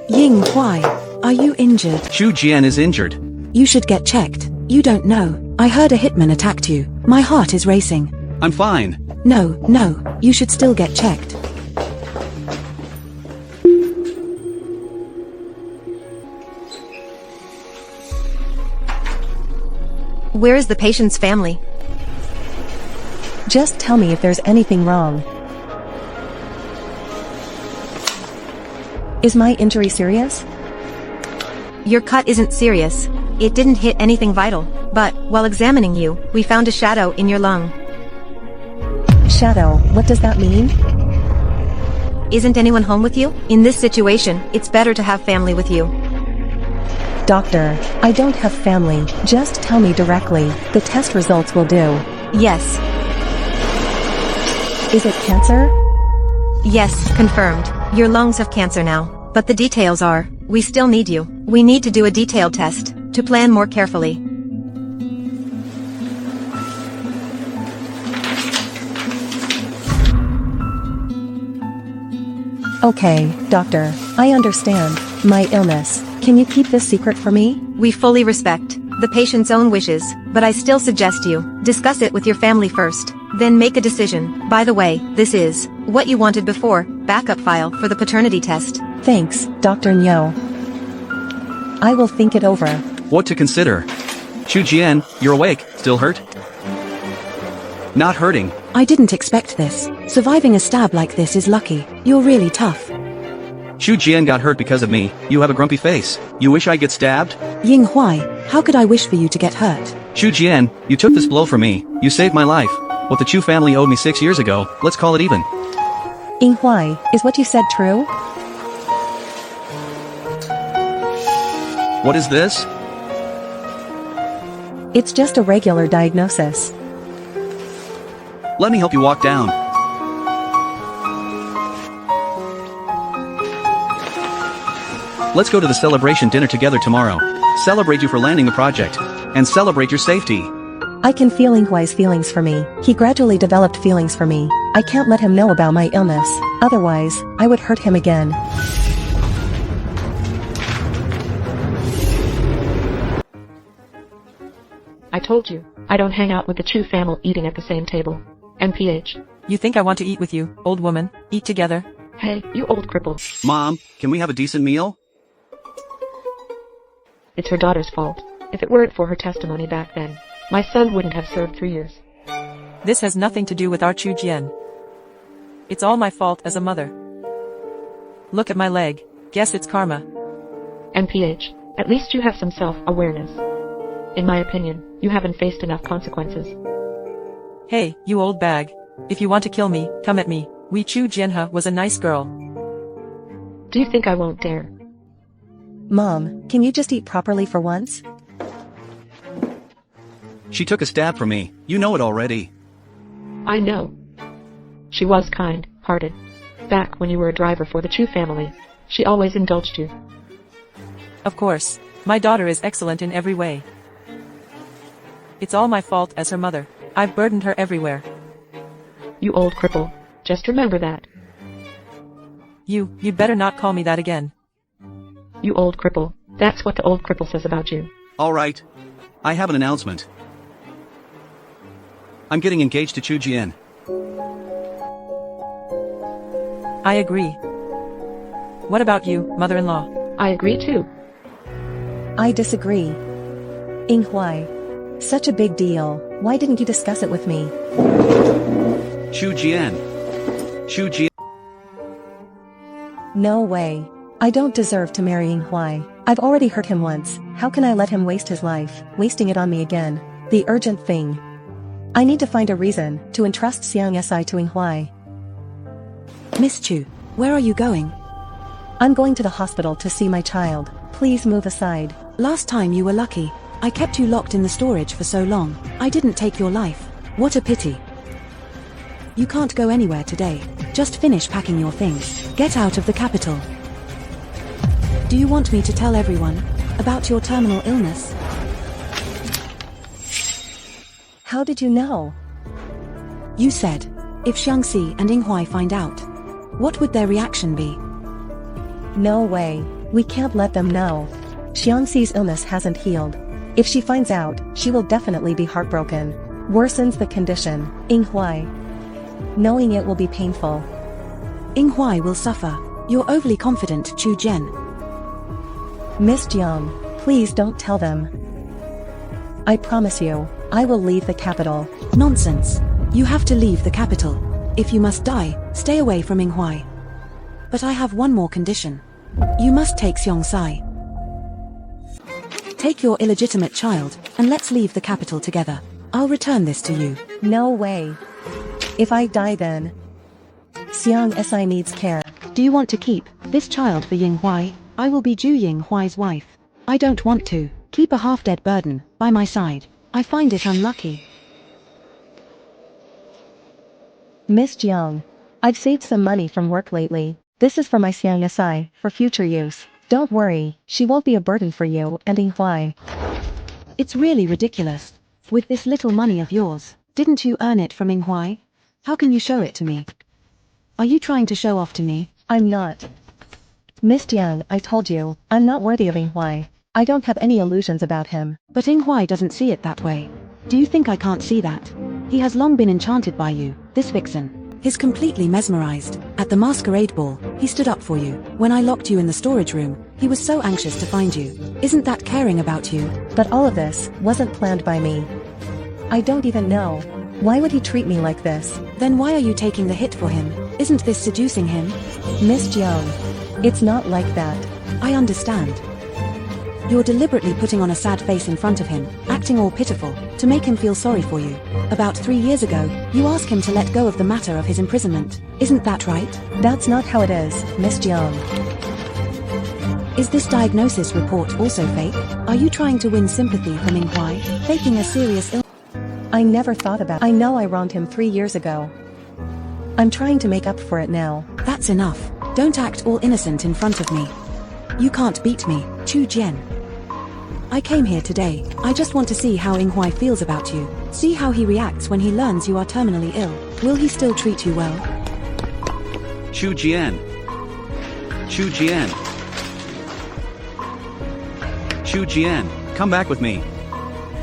Yinghuai, Are you injured? Xu Jian is injured. You should get checked. You don't know. I heard a hitman attacked you. My heart is racing. I'm fine. No, you should still get checked. Where is the patient's family? Just tell me if there's anything wrong. Is my injury serious? Your cut isn't serious. It didn't hit anything vital, but, while examining you, we found a shadow in your lung. Shadow, what does that mean? Isn't anyone home with you? In this situation, it's better to have family with you. Doctor, I don't have family. Just tell me directly. The test results will do. Yes. Is it cancer? Yes, confirmed. Your lungs have cancer now. But the details are, we still need you. We need to do a detailed test, to plan more carefully. Okay, doctor, I understand. My illness. Can you keep this secret for me? We fully respect the patient's own wishes, but I still suggest you discuss it with your family first, then make a decision. By the way, this is what you wanted before, backup file for the paternity test. Thanks, Dr. Nyo. I will think it over. What to consider? Xu Jian, you're awake. Still hurt? Not hurting. I didn't expect this. Surviving a stab like this is lucky. You're really tough. Xu Jian got hurt because of me. You have a grumpy face. You wish I get stabbed? Ying Huai, how could I wish for you to get hurt? Xu Jian, you took this blow for me. You saved my life. What the Chu family owed me 6 years ago, let's call it even. Ying Huai, is what you said true? What is this? It's just a regular diagnosis. Let me help you walk down. Let's go to the celebration dinner together tomorrow. Celebrate you for landing the project. And celebrate your safety. I can feel Ying Huai's feelings for me. He gradually developed feelings for me. I can't let him know about my illness. Otherwise, I would hurt him again. I told you, I don't hang out with the Chu family eating at the same table. MPH. You think I want to eat with you, old woman? Eat together? Hey, you old cripple. Mom, can we have a decent meal? It's her daughter's fault. If it weren't for her testimony back then, my son wouldn't have served 3 years. This has nothing to do with our Chu Jian. It's all my fault as a mother. Look at my leg. Guess it's karma. MPH, at least you have some self-awareness. In my opinion, you haven't faced enough consequences. Hey, you old bag. If you want to kill me, come at me. Wei Chu Jianhe was a nice girl. Do you think I won't dare? Mom, can you just eat properly for once? She took a stab from me. You know it already. I know. She was kind-hearted. Back when you were a driver for the Chu family, she always indulged you. Of course. My daughter is excellent in every way. It's all my fault as her mother. I've burdened her everywhere. You old cripple. Just remember that. You'd better not call me that again. You old cripple. That's what the old cripple says about you. Alright. I have an announcement. I'm getting engaged to Chu Jian. I agree. What about you, mother-in-law? I agree too. I disagree. Ying Huai. Such a big deal. Why didn't you discuss it with me? Xu Jian. Xu Jian. No way. I don't deserve to marry Ying Huai. I've already hurt him once. How can I let him waste his life, wasting it on me again? The urgent thing. I need to find a reason to entrust Xiang Si to Ying Huai. Miss Chu, where are you going? I'm going to the hospital to see my child. Please move aside. Last time you were lucky. I kept you locked in the storage for so long. I didn't take your life. What a pity. You can't go anywhere today. Just finish packing your things. Get out of the capital. Do you want me to tell everyone about your terminal illness? How did you know? You said, if Xiangxi and Ying Huai find out, what would their reaction be? No way. We can't let them know. Xiang Si's illness hasn't healed. If she finds out, she will definitely be heartbroken. Worsens the condition. Yinghuai. Knowing it will be painful. Yinghuai will suffer. You're overly confident, Chu Jian. Miss Jiang, please don't tell them. I promise you, I will leave the capital. Nonsense. You have to leave the capital. If you must die, stay away from Yinghuai. But I have one more condition. You must take Xiong Sai. Take your illegitimate child, and let's leave the capital together. I'll return this to you. No way. If I die then. Xiang Si needs care. Do you want to keep this child for Yinghuai? I will be Ju Yinghuai's wife. I don't want to keep a half-dead burden by my side. I find it unlucky. Miss Jiang, I've saved some money from work lately. This is for my Xiang Si, for future use. Don't worry, she won't be a burden for you and Yinghuai. It's really ridiculous. With this little money of yours, didn't you earn it from Yinghuai? How can you show it to me? Are you trying to show off to me? I'm not. Miss Jiang, I told you, I'm not worthy of Yinghuai. I don't have any illusions about him. But Yinghuai doesn't see it that way. Do you think I can't see that? He has long been enchanted by you, this vixen. He's completely mesmerized. At the masquerade ball, he stood up for you. When I locked you in the storage room, he was so anxious to find you. Isn't that caring about you? But all of this wasn't planned by me. I don't even know. Why would he treat me like this? Then why are you taking the hit for him? Isn't this seducing him? Miss Jiang, it's not like that. I understand. You're deliberately putting on a sad face in front of him, acting all pitiful, to make him feel sorry for you. About 3 years ago, you asked him to let go of the matter of his imprisonment. Isn't that right? That's not how it is, Miss Jiang. Is this diagnosis report also fake? Are you trying to win sympathy from Yinghuai, faking a serious illness? I never thought about it. I know I wronged him 3 years ago. I'm trying to make up for it now. That's enough. Don't act all innocent in front of me. You can't beat me, Chu Jian. I came here today. I just want to see how Yinghuai feels about you. See how he reacts when he learns you are terminally ill. Will he still treat you well? Chu Jian. Chu Jian. Chu Jian, come back with me.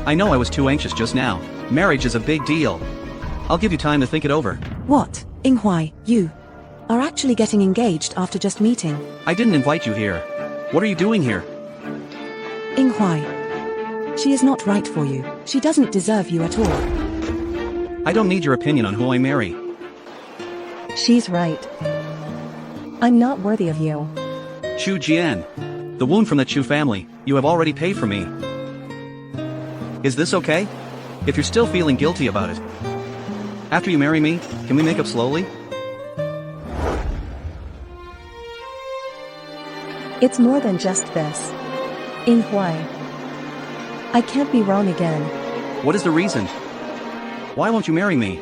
I know I was too anxious just now. Marriage is a big deal. I'll give you time to think it over. What, Yinghuai, you are actually getting engaged after just meeting? I didn't invite you here. What are you doing here? Yinghuai. She is not right for you. She doesn't deserve you at all. I don't need your opinion on who I marry. She's right. I'm not worthy of you. Chu Jian. The wound from the Chu family, you have already paid for me. Is this okay? If you're still feeling guilty about it. After you marry me, can we make up slowly? It's more than just this. Yinghuai. I can't be wrong again. What is the reason? Why won't you marry me?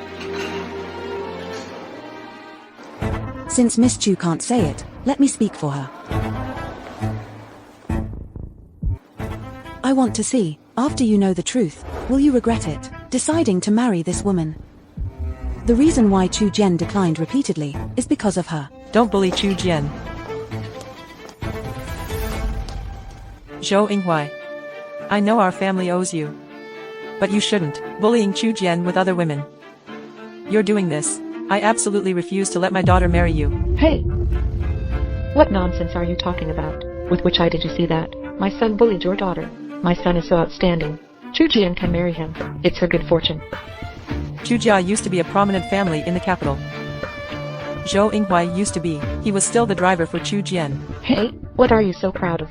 Since Miss Chu can't say it, let me speak for her. I want to see, after you know the truth, will you regret it, deciding to marry this woman? The reason why Chu Jian declined repeatedly is because of her. Don't bully Chu Jian. Zhou Yinghuai. I know our family owes you. But you shouldn't, bullying Chu Jian with other women. You're doing this. I absolutely refuse to let my daughter marry you. Hey! What nonsense are you talking about? With which eye did you see that? My son bullied your daughter. My son is so outstanding. Chu Jian can marry him. It's her good fortune. Chu Jia used to be a prominent family in the capital. Zhou Yinghuai used to be. He was still the driver for Chu Jian. Hey, what are you so proud of?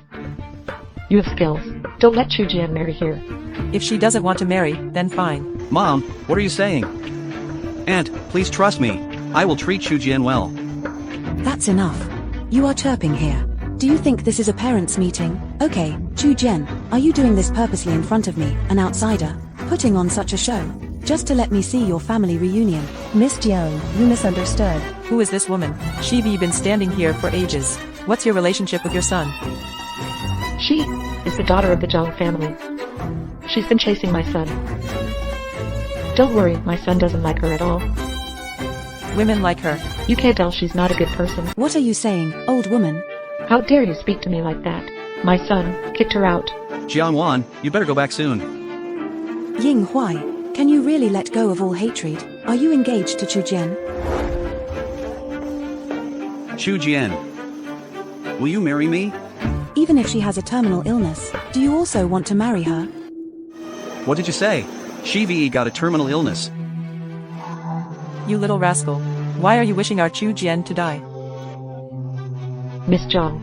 You have skills. Don't let Chu Jian marry here. If she doesn't want to marry, then fine. Mom, what are you saying? Aunt, please trust me. I will treat Chu Jian well. That's enough. You are chirping here. Do you think this is a parents' meeting? Okay, Chu Jian, are you doing this purposely in front of me, an outsider, putting on such a show, just to let me see your family reunion? Miss Jiang, you misunderstood. Who is this woman? You've been standing here for ages. What's your relationship with your son? She is the daughter of the Zhang family. She's been chasing my son. Don't worry, my son doesn't like her at all. Women like her. You can't tell she's not a good person. What are you saying, old woman? How dare you speak to me like that? My son kicked her out. Jiangwan, you better go back soon. Yinghua, can you really let go of all hatred? Are you engaged to Chu Jian? Chu Jian. Will you marry me? Even if she has a terminal illness, do you also want to marry her? What did you say? Shivi got a terminal illness. You little rascal. Why are you wishing our Chu Jian to die? Miss Zhang,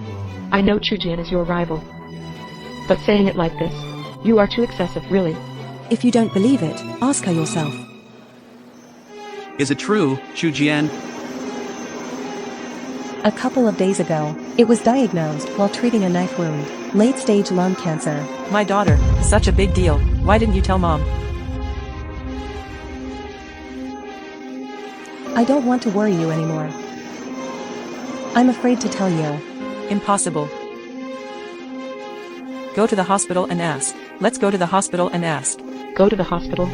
I know Chu Jian is your rival. But saying it like this, you are too excessive, really. If you don't believe it, ask her yourself. Is it true, Chu Jian? A couple of days ago, it was diagnosed while treating a knife wound, late-stage lung cancer. My daughter, such a big deal. Why didn't you tell Mom? I don't want to worry you anymore. I'm afraid to tell you. Impossible. Go to the hospital and ask. Let's go to the hospital and ask. Go to the hospital?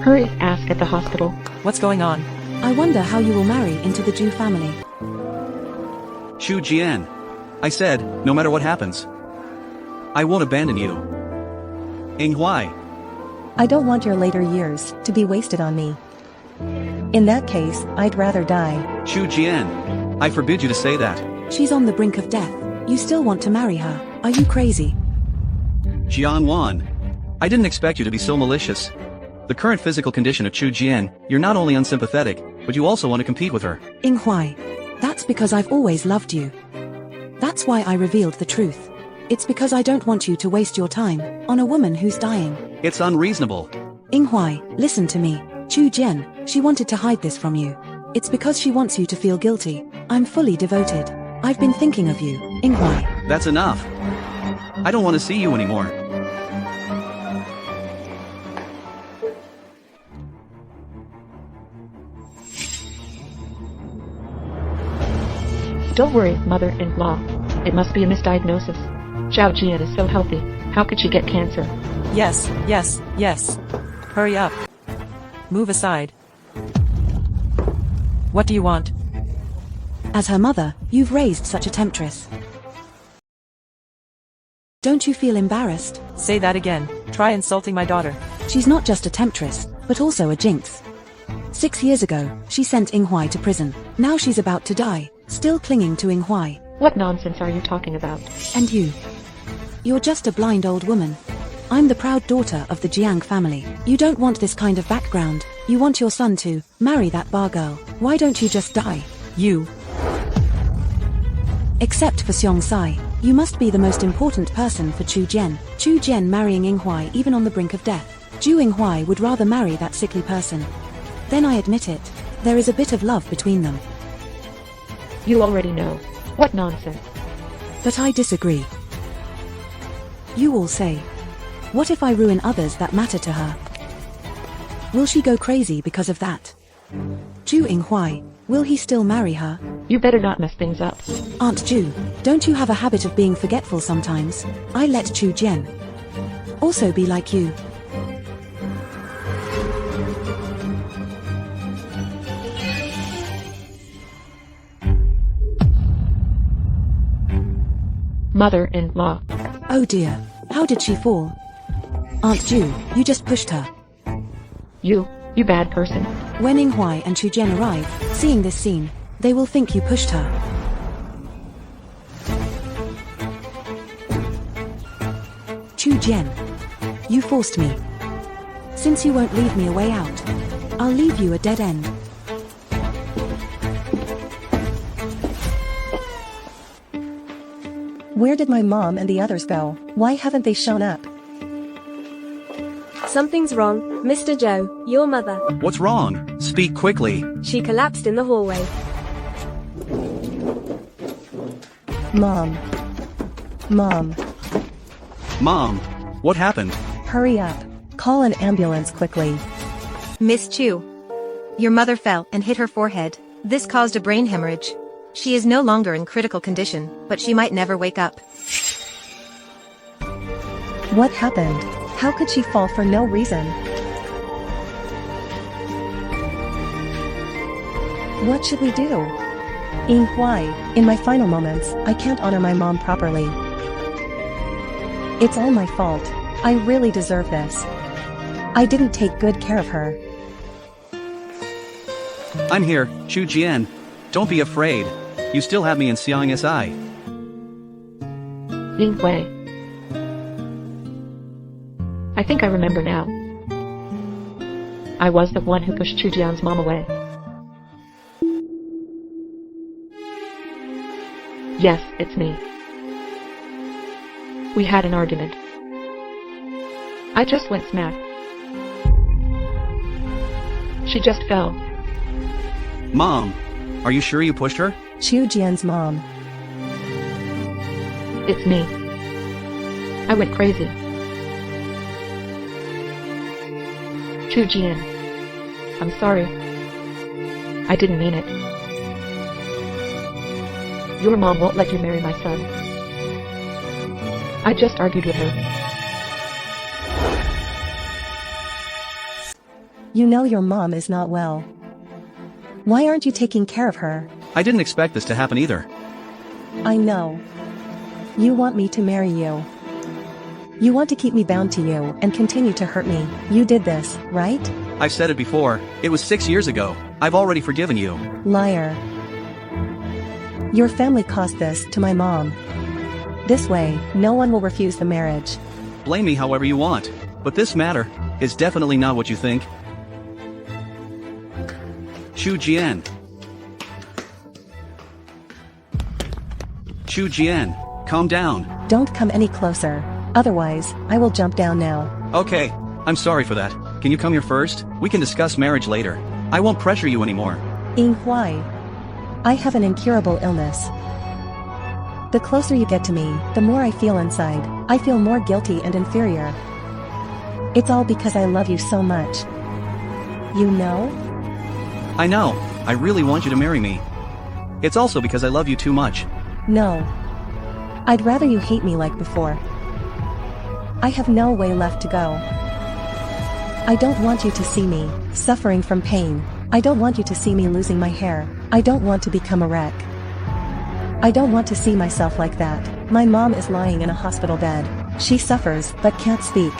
Hurry, ask at the hospital. What's going on? I wonder how you will marry into the Zhu family. Chu Jian. I said, no matter what happens, I won't abandon you. Yinghua. I don't want your later years to be wasted on me. In that case, I'd rather die. Chu Jian. I forbid you to say that. She's on the brink of death. You still want to marry her? Are you crazy? Jiangwan. I didn't expect you to be so malicious. The current physical condition of Chu Jian, you're not only unsympathetic, but you also want to compete with her. Yinghua. That's because I've always loved you. That's why I revealed the truth. It's because I don't want you to waste your time on a woman who's dying. It's unreasonable. Yinghua, listen to me. Chu Jian, she wanted to hide this from you. It's because she wants you to feel guilty. I'm fully devoted. I've been thinking of you, Yinghua. That's enough. I don't want to see you anymore. Don't worry, mother-in-law. It must be a misdiagnosis. Zhao Jian is so healthy. How could she get cancer? Yes, yes, yes. Hurry up. Move aside. What do you want? As her mother, you've raised such a temptress. Don't you feel embarrassed? Say that again. Try insulting my daughter. She's not just a temptress, but also a jinx. 6 years ago, she sent Yinghua to prison. Now she's about to die, still clinging to Yinghua. What nonsense are you talking about? And you? You're just a blind old woman. I'm the proud daughter of the Jiang family. You don't want this kind of background. You want your son to marry that bar girl. Why don't you just die? You. Except for Xiong Sai, you must be the most important person for Chu Jian. Chu Jian marrying Yinghua even on the brink of death. Zhu Yinghua would rather marry that sickly person. Then I admit it. There is a bit of love between them. You already know. What nonsense. But I disagree. You all say, what if I ruin others that matter to her? Will she go crazy because of that? Zhu Yinghua, will he still marry her? You better not mess things up. Aunt Zhu, don't you have a habit of being forgetful sometimes? I let Chu Jian also be like you. Mother-in-law. Oh dear, how did she fall? Aunt Zhu, you just pushed her. You bad person. When Yinghua and Chu Jian arrive, seeing this scene, they will think you pushed her. Chu Jian, you forced me. Since you won't leave me a way out, I'll leave you a dead end. Where did my mom and the others go? Why haven't they shown up? Something's wrong, Mr. Zhou, your mother. What's wrong? Speak quickly. She collapsed in the hallway. Mom. Mom. Mom, what happened? Hurry up. Call an ambulance quickly. Miss Chu. Your mother fell and hit her forehead. This caused a brain hemorrhage. She is no longer in critical condition, but she might never wake up. What happened? How could she fall for no reason? What should we do? Ying Huai, in my final moments, I can't honor my mom properly. It's all my fault. I really deserve this. I didn't take good care of her. I'm here, Chu Jian. Don't be afraid. You still have me in Xiang Si. Ying Hui. I think I remember now. I was the one who pushed Chu Jian's mom away. Yes, it's me. We had an argument. I just went smack. She just fell. Mom, are you sure you pushed her? Chu Jian's mom. It's me. I went crazy. Chu Jian. I'm sorry. I didn't mean it. Your mom won't let you marry my son. I just argued with her. You know your mom is not well. Why aren't you taking care of her? I didn't expect this to happen either. I know. You want me to marry you. You want to keep me bound to you and continue to hurt me. You did this, right? I've said it before, it was 6 years ago. I've already forgiven you. Liar. Your family caused this to my mom. This way, no one will refuse the marriage. Blame me however you want, but this matter is definitely not what you think. Chu Jian. Chu Jian, calm down. Don't come any closer. Otherwise, I will jump down now. Okay, I'm sorry for that. Can you come here first? We can discuss marriage later. I won't pressure you anymore. Ying Huai. I have an incurable illness. The closer you get to me, the more I feel inside. I feel more guilty and inferior. It's all because I love you so much. You know? I know. I really want you to marry me. It's also because I love you too much. No. I'd rather you hate me like before. I have no way left to go. I don't want you to see me suffering from pain. I don't want you to see me losing my hair. I don't want to become a wreck. I don't want to see myself like that. My mom is lying in a hospital bed. She suffers but can't speak.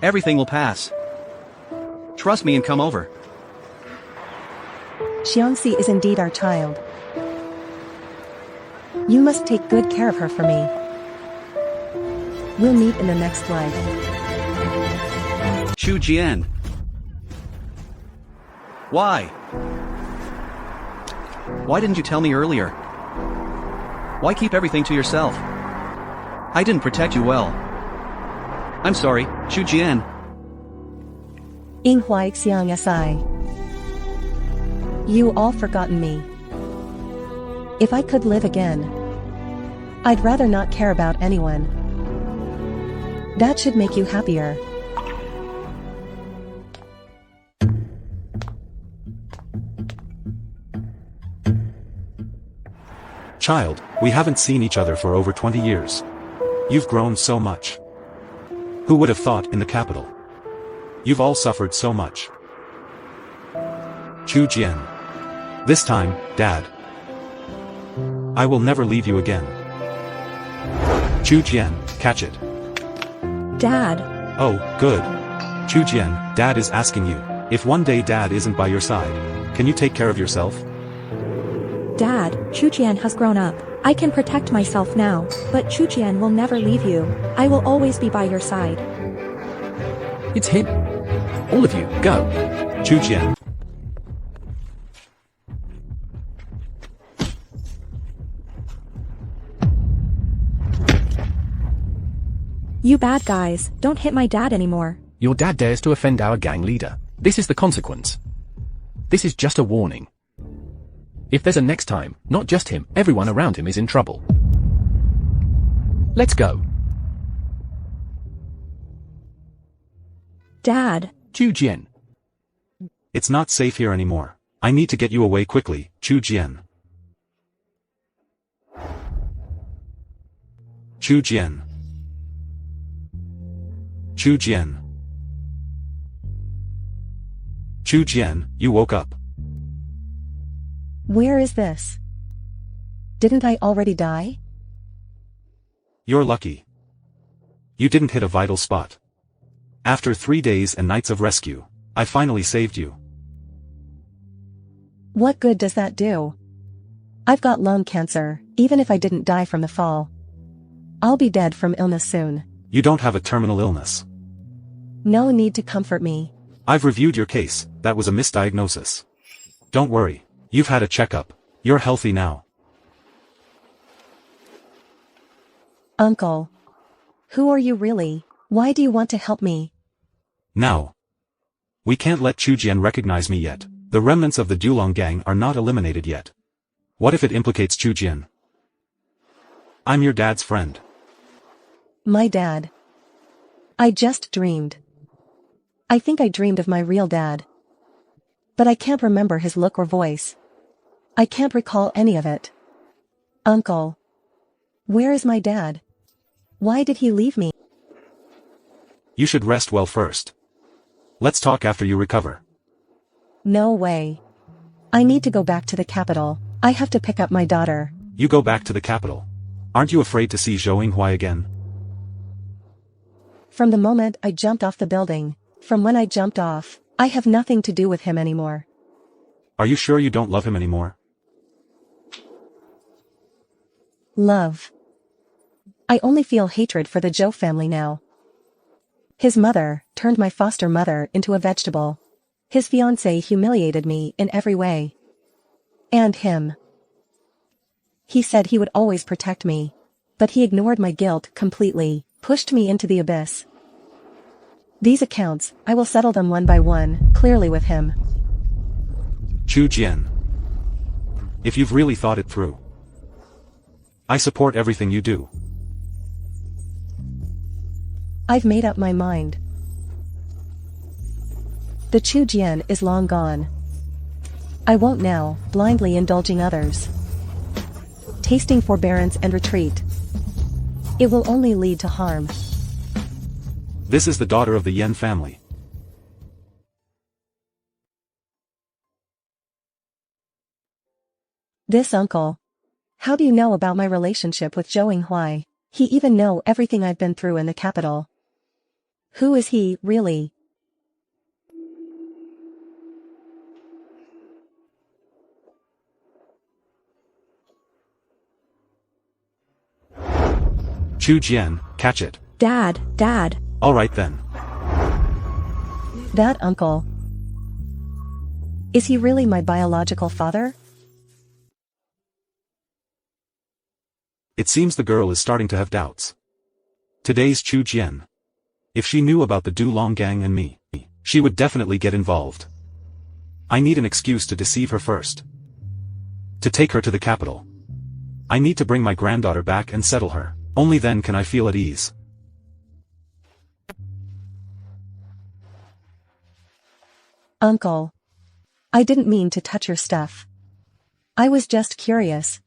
Everything will pass. Trust me and come over. Xiangxi is indeed our child. You must take good care of her for me. We'll meet in the next life. Chu Jian. Why? Why didn't you tell me earlier? Why keep everything to yourself? I didn't protect you well. I'm sorry, Chu Jian. Ying Huai Xiang Si. You all forgotten me. If I could live again, I'd rather not care about anyone. That should make you happier. Child, we haven't seen each other for over 20 years. You've grown so much. Who would have thought in the capital? You've all suffered so much. Chu Jian. This time, Dad. I will never leave you again. Chu Jian, catch it. Dad. Oh, good. Chu Jian, Dad is asking you, if one day Dad isn't by your side, can you take care of yourself? Dad, Chu Jian has grown up. I can protect myself now, but Chu Jian will never leave you. I will always be by your side. It's him. All of you, go. Chu Jian. You bad guys, don't hit my dad anymore. Your dad dares to offend our gang leader. This is the consequence. This is just a warning. If there's a next time, not just him, everyone around him is in trouble. Let's go. Dad. Chu Jian. It's not safe here anymore. I need to get you away quickly, Chu Jian. Chu Jian. Chu Jian. Chu Jian, you woke up. Where is this? Didn't I already die? You're lucky. You didn't hit a vital spot. After 3 days and nights of rescue, I finally saved you. What good does that do? I've got lung cancer, even if I didn't die from the fall. I'll be dead from illness soon. You don't have a terminal illness. No need to comfort me. I've reviewed your case, that was a misdiagnosis. Don't worry, you've had a checkup, you're healthy now. Uncle. Who are you really? Why do you want to help me? Now. We can't let Chu Jian recognize me yet. The remnants of the Dulong gang are not eliminated yet. What if it implicates Chu Jian? I'm your dad's friend. My dad. I just dreamed. I think I dreamed of my real dad. But I can't remember his look or voice. I can't recall any of it. Uncle. Where is my dad? Why did he leave me? You should rest well first. Let's talk after you recover. No way. I need to go back to the capital. I have to pick up my daughter. You go back to the capital. Aren't you afraid to see Zhou Yinghua again? From the moment I jumped off the building, from when I jumped off, I have nothing to do with him anymore. Are you sure you don't love him anymore? Love. I only feel hatred for the Zhou family now. His mother turned my foster mother into a vegetable. His fiancé humiliated me in every way. And him. He said he would always protect me. But he ignored my guilt completely, pushed me into the abyss. These accounts, I will settle them one by one, clearly with him. Chu Jian. If you've really thought it through, I support everything you do. I've made up my mind. The Chu Jian is long gone. I won't now, blindly indulging others. Tasting forbearance and retreat. It will only lead to harm. This is the daughter of the Yan family. This uncle. How do you know about my relationship with Zhou Yinghua? He even know everything I've been through in the capital. Who is he, really? Chu Jian, catch it. Dad. Alright then. That uncle. Is he really my biological father? It seems the girl is starting to have doubts. Today's Chu Jian. If she knew about the Dulong gang and me, she would definitely get involved. I need an excuse to deceive her first. To take her to the capital. I need to bring my granddaughter back and settle her. Only then can I feel at ease. Uncle. I didn't mean to touch your stuff. I was just curious.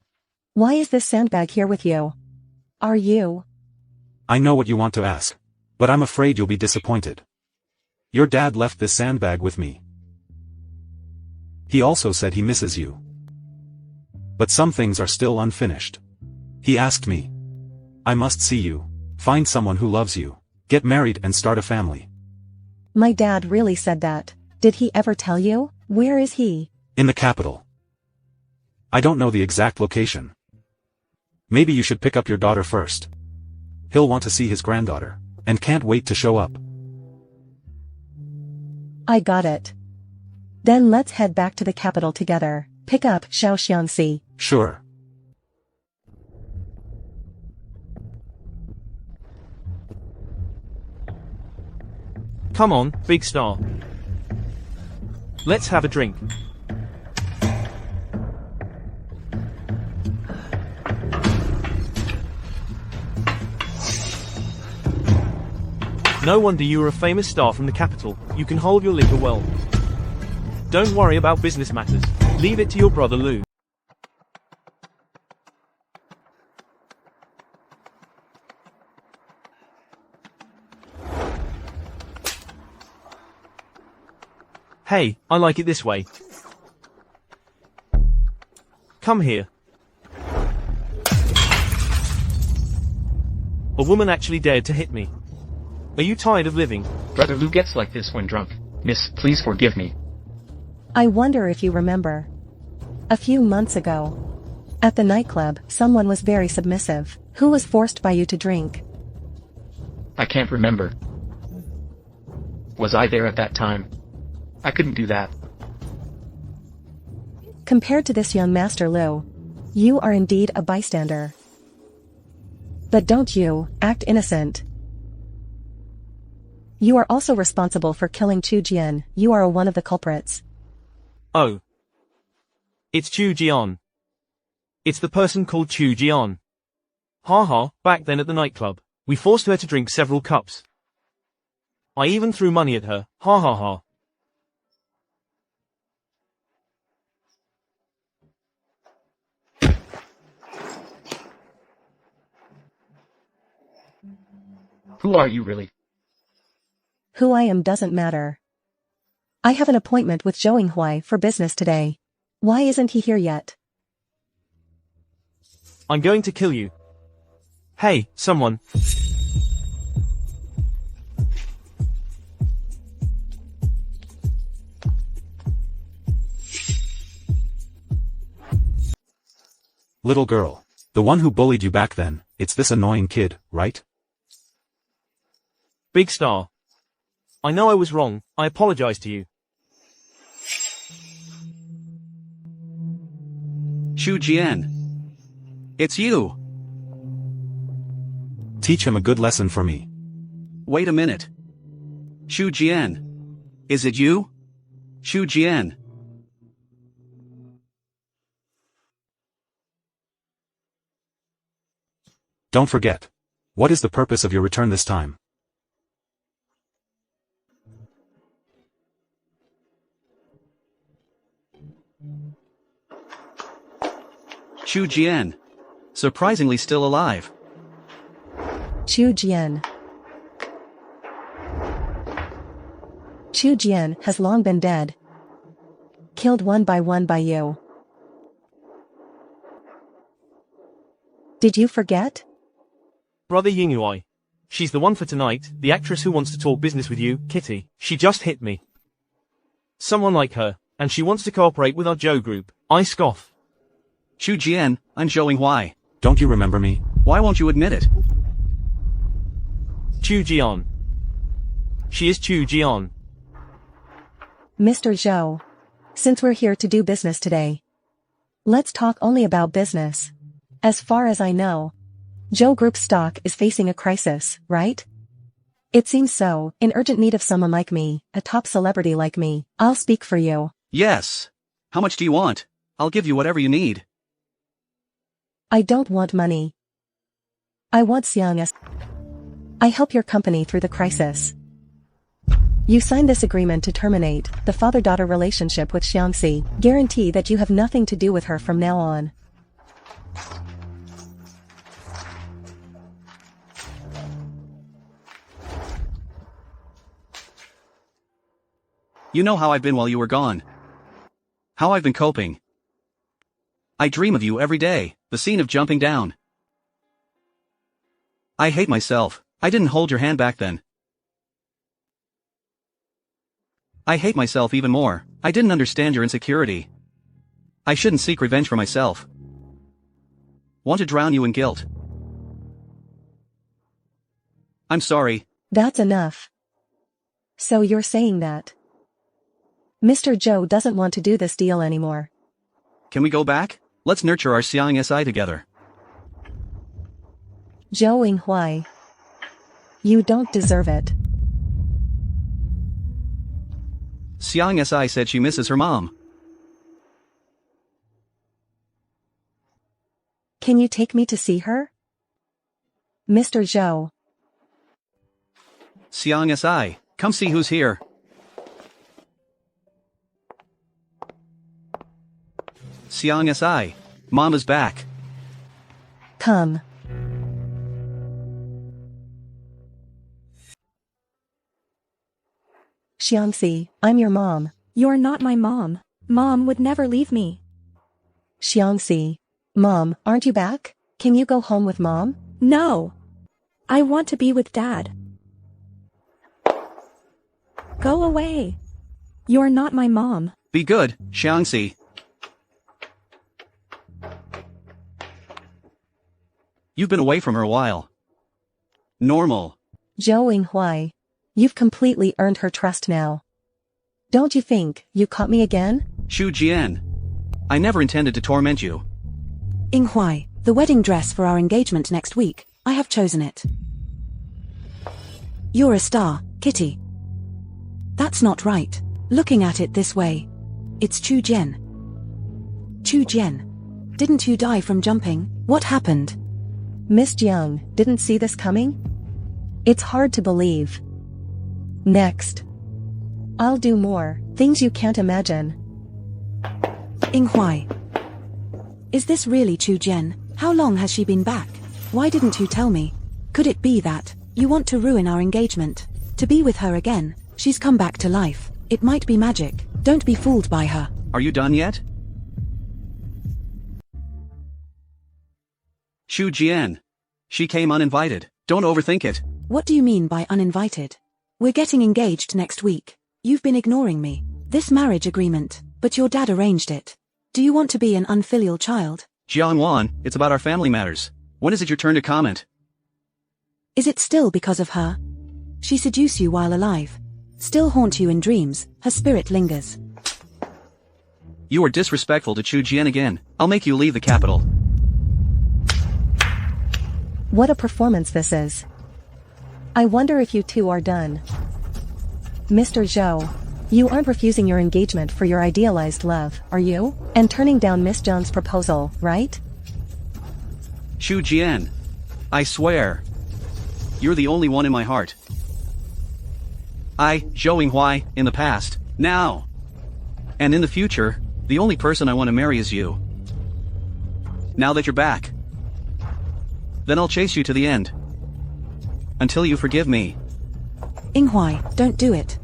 Why is this sandbag here with you? Are you? I know what you want to ask. But I'm afraid you'll be disappointed. Your dad left this sandbag with me. He also said he misses you. But some things are still unfinished. He asked me. I must see you, find someone who loves you, get married and start a family. My dad really said that. Did he ever tell you? Where is he? In the capital. I don't know the exact location. Maybe you should pick up your daughter first. He'll want to see his granddaughter, and can't wait to show up. I got it. Then let's head back to the capital together. Pick up Xiaoxianxi. Sure. Come on, big star. Let's have a drink. No wonder you are a famous star from the capital. You can hold your liquor well. Don't worry about business matters. Leave it to your brother Lou. Hey, I like it this way. Come here. A woman actually dared to hit me. Are you tired of living? Brother Lu gets like this when drunk. Miss, please forgive me. I wonder if you remember. A few months ago. At the nightclub, someone was very submissive. Who was forced by you to drink? I can't remember. Was I there at that time? I couldn't do that. Compared to this young Master Lu, you are indeed a bystander. But don't you act innocent. You are also responsible for killing Chu Jian. You are one of the culprits. Oh. It's Chu Jian. It's the person called Chu Jian. Ha, back then at the nightclub, we forced her to drink several cups. I even threw money at her, ha. Who are you really? Who I am doesn't matter. I have an appointment with Zhou Yinghuai for business today. Why isn't he here yet? I'm going to kill you. Hey, someone. Little girl. The one who bullied you back then, it's this annoying kid, right? Big star. I know I was wrong, I apologize to you. Chu Jian. It's you. Teach him a good lesson for me. Wait a minute. Chu Jian. Is it you? Chu Jian. Don't forget. What is the purpose of your return this time? Chu Jian. Surprisingly still alive. Chu Jian. Chu Jian has long been dead. Killed one by you. Did you forget? Brother Yinghuai. She's the one for tonight, the actress who wants to talk business with you, Kitty. She just hit me. Someone like her, and she wants to cooperate with our Zhou group. I scoff. Chu Jian, I'm Zhou Yinghuai. Don't you remember me? Why won't you admit it? Chu Jian. She is Chu Jian. Mr. Zhou. Since we're here to do business today, let's talk only about business. As far as I know, Zhou Group stock is facing a crisis, right? It seems so, in urgent need of someone like me, a top celebrity like me. I'll speak for you. Yes. How much do you want? I'll give you whatever you need. I don't want money. I want Xiang. I help your company through the crisis. You signed this agreement to terminate the father-daughter relationship with Xiangxi. Guarantee that you have nothing to do with her from now on. You know how I've been while you were gone. How I've been coping. I dream of you every day, the scene of jumping down. I hate myself, I didn't hold your hand back then. I hate myself even more, I didn't understand your insecurity. I shouldn't seek revenge for myself. Want to drown you in guilt. I'm sorry. That's enough. So you're saying that Mr. Zhou doesn't want to do this deal anymore. Can we go back? Let's nurture our Xiang Si together. Zhou Yinghuai. You don't deserve it. Xiang Si said she misses her mom. Can you take me to see her? Mr. Zhou. Xiang Si, come see who's here. Xiang Si, Mom is back. Come. Xiangxi, I'm your mom. You're not my mom. Mom would never leave me. Xiangxi. Mom, aren't you back? Can you go home with Mom? No. I want to be with Dad. Go away. You're not my mom. Be good, Xiang Siyi. You've been away from her a while. Normal. Zhou Yinghuai. You've completely earned her trust now. Don't you think you caught me again? Xu Jian. I never intended to torment you. Yinghuai, the wedding dress for our engagement next week, I have chosen it. You're a star, Kitty. That's not right. Looking at it this way. It's Chu Jian. Chu Jian. Didn't you die from jumping? What happened? Miss Jiang didn't see this coming? It's hard to believe. Next. I'll do more things you can't imagine. Yinghuai. Is this really Chu Jian? How long has she been back? Why didn't you tell me? Could it be that you want to ruin our engagement? To be with her again? She's come back to life. It might be magic. Don't be fooled by her. Are you done yet? Xu Jian. She came uninvited. Don't overthink it. What do you mean by uninvited? We're getting engaged next week. You've been ignoring me. This marriage agreement, but your dad arranged it. Do you want to be an unfilial child? Jiangwan, it's about our family matters. When is it your turn to comment? Is it still because of her? She seduced you while alive. Still haunt you in dreams, her spirit lingers. You are disrespectful to Chu Jian again. I'll make you leave the capital. What a performance this is. I wonder if you two are done. Mr. Zhou. You aren't refusing your engagement for your idealized love, are you? And turning down Miss Zhang's proposal, right? Xu Jian. I swear. You're the only one in my heart. Zhou Yinghuai, in the past, now, and in the future, the only person I want to marry is you. Now that you're back, then I'll chase you to the end. Until you forgive me. Yinghuai, don't do it.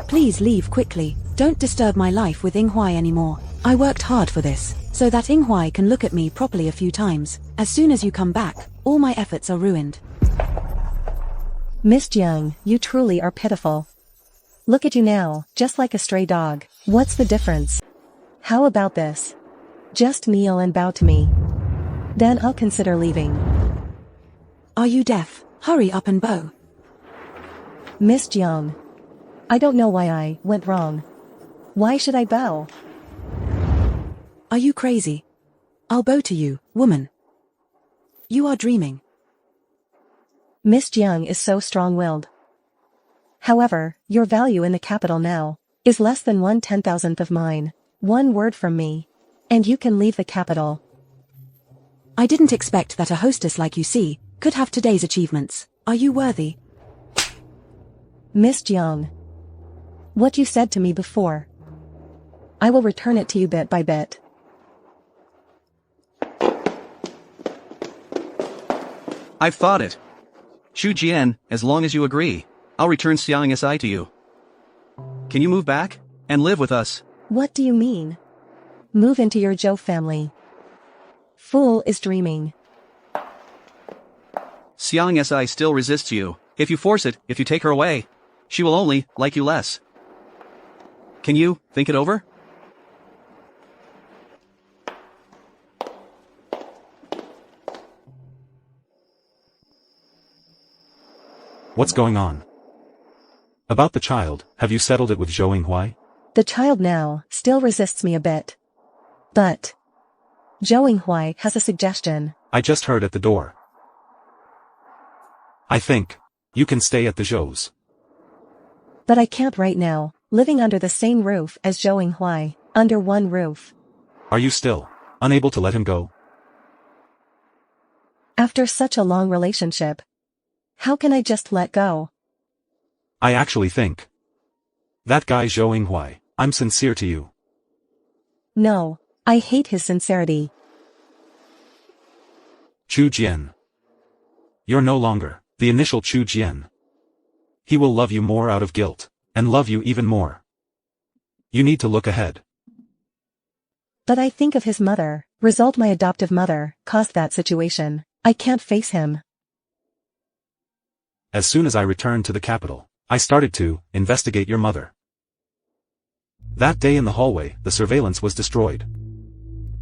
Please leave quickly. Don't disturb my life with Yinghuai anymore. I worked hard for this, so that Yinghuai can look at me properly a few times. As soon as you come back, all my efforts are ruined. Miss Jiang, you truly are pitiful. Look at you now, just like a stray dog. What's the difference? How about this? Just kneel and bow to me. Then I'll consider leaving. Are you deaf? Hurry up and bow. Miss Jiang. I don't know why I went wrong. Why should I bow? Are you crazy? I'll bow to you, woman. You are dreaming. Miss Jiang is so strong-willed. However, your value in the capital now is less than 1/10,000th of mine. One word from me, and you can leave the capital. I didn't expect that a hostess like you see could have today's achievements. Are you worthy? Miss Jiang. What you said to me before, I will return it to you bit by bit. I've thought it. Xu Jian, as long as you agree, I'll return Xiang Si to you. Can you move back and live with us? What do you mean? Move into your Zhou family. Fool is dreaming. Xiang Si still resists you. If you force it, if you take her away, she will only like you less. Can you think it over? What's going on? About the child, have you settled it with Zhou Yinghuai? The child now still resists me a bit. But Zhou Yinghuai has a suggestion. I just heard at the door. I think you can stay at the Zhou's. But I can't right now, living under the same roof as Zhou Yinghuai, under one roof. Are you still unable to let him go? After such a long relationship, how can I just let go? I actually think that guy Zhou Yinghuai, I'm sincere to you. No, I hate his sincerity. Chu Jian. You're no longer the initial Chu Jian. He will love you more out of guilt, and love you even more. You need to look ahead. But I think of his mother, result my adoptive mother, caused that situation. I can't face him. as soon as I returned to the capital, I started to investigate your mother. That day in the hallway, the surveillance was destroyed.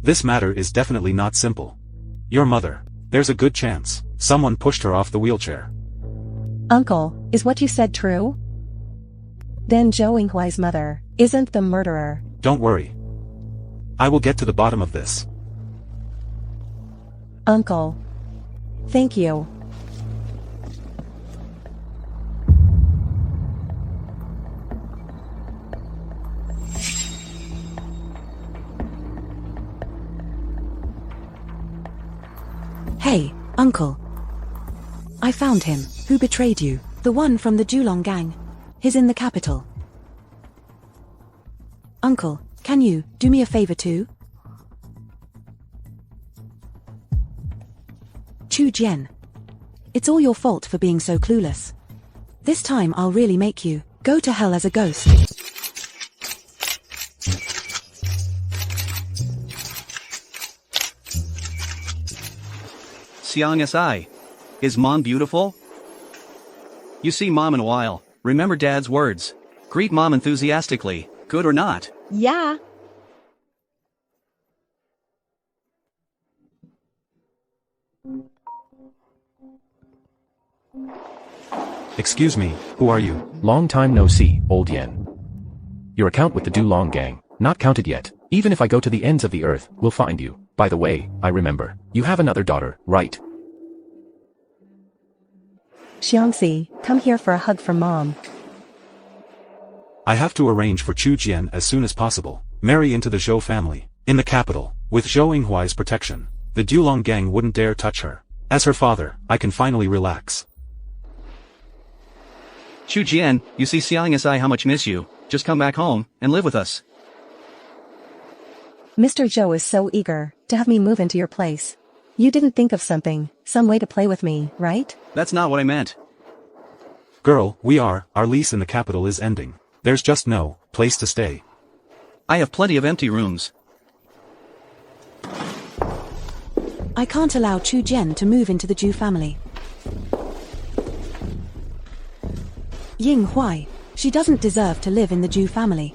This matter is definitely not simple. Your mother, there's a good chance someone pushed her off the wheelchair. Uncle, is what you said true? Then Zhou Yinghuai's mother isn't the murderer. Don't worry. I will get to the bottom of this. Uncle. Thank you. Hey, Uncle. I found him. Who betrayed you? The one from the Julong gang. He's in the capital. Uncle, can you do me a favor too? Chu Jian. It's all your fault for being so clueless. This time I'll really make you go to hell as a ghost. Xiang Si. Is Mom beautiful? You see Mom in a while. Remember Dad's words. Greet Mom enthusiastically, good or not. Yeah. Excuse me, who are you? Long time no see, old Yen. Your account with the Dulong gang, not counted yet. Even if I go to the ends of the earth, we'll find you. By the way, I remember. You have another daughter, right? Xiangxi, come here for a hug from Mom. I have to arrange for Chu Jian as soon as possible. Marry into the Zhou family. In the capital, with Zhou Yinghuai's protection, the Dulong gang wouldn't dare touch her. As her father, I can finally relax. Chu Jian, you see Xiang Si how much miss you. Just come back home and live with us. Mr. Zhou is so eager to have me move into your place. You didn't think of something, some way to play with me, right? That's not what I meant. Girl, our lease in the capital is ending. There's just no place to stay. I have plenty of empty rooms. I can't allow Chu Jian to move into the Zhu family. Yinghuai, she doesn't deserve to live in the Zhu family.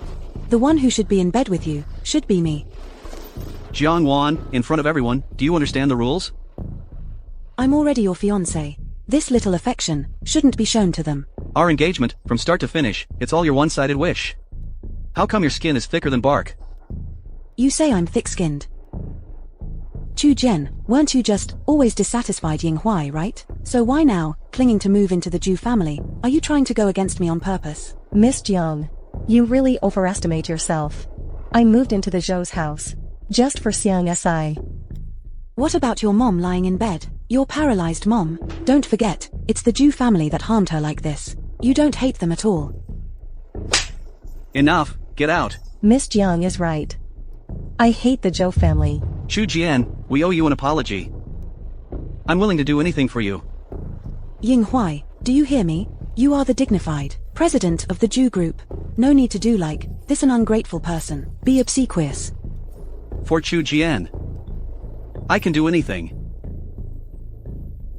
The one who should be in bed with you should be me. Jiang Wan, in front of everyone, do you understand the rules? I'm already your fiancé. This little affection shouldn't be shown to them. Our engagement, from start to finish, it's all your one-sided wish. How come your skin is thicker than bark? You say I'm thick-skinned. Chu Jian, weren't you just always dissatisfied Yinghuai, right? So why now, clinging to move into the Zhu family, are you trying to go against me on purpose? Miss Jiang, you really overestimate yourself. I moved into the Zhou's house, just for Xiang Si. What about your mom lying in bed? Your paralyzed mom? Don't forget, it's the Zhu family that harmed her like this. You don't hate them at all. Enough, get out. Miss Jiang is right. I hate the Zhou family. Chu Jian, we owe you an apology. I'm willing to do anything for you. Yinghuai, do you hear me? You are the dignified president of the Zhu group. No need to do like this an ungrateful person. Be obsequious. For Chu Jian. I can do anything.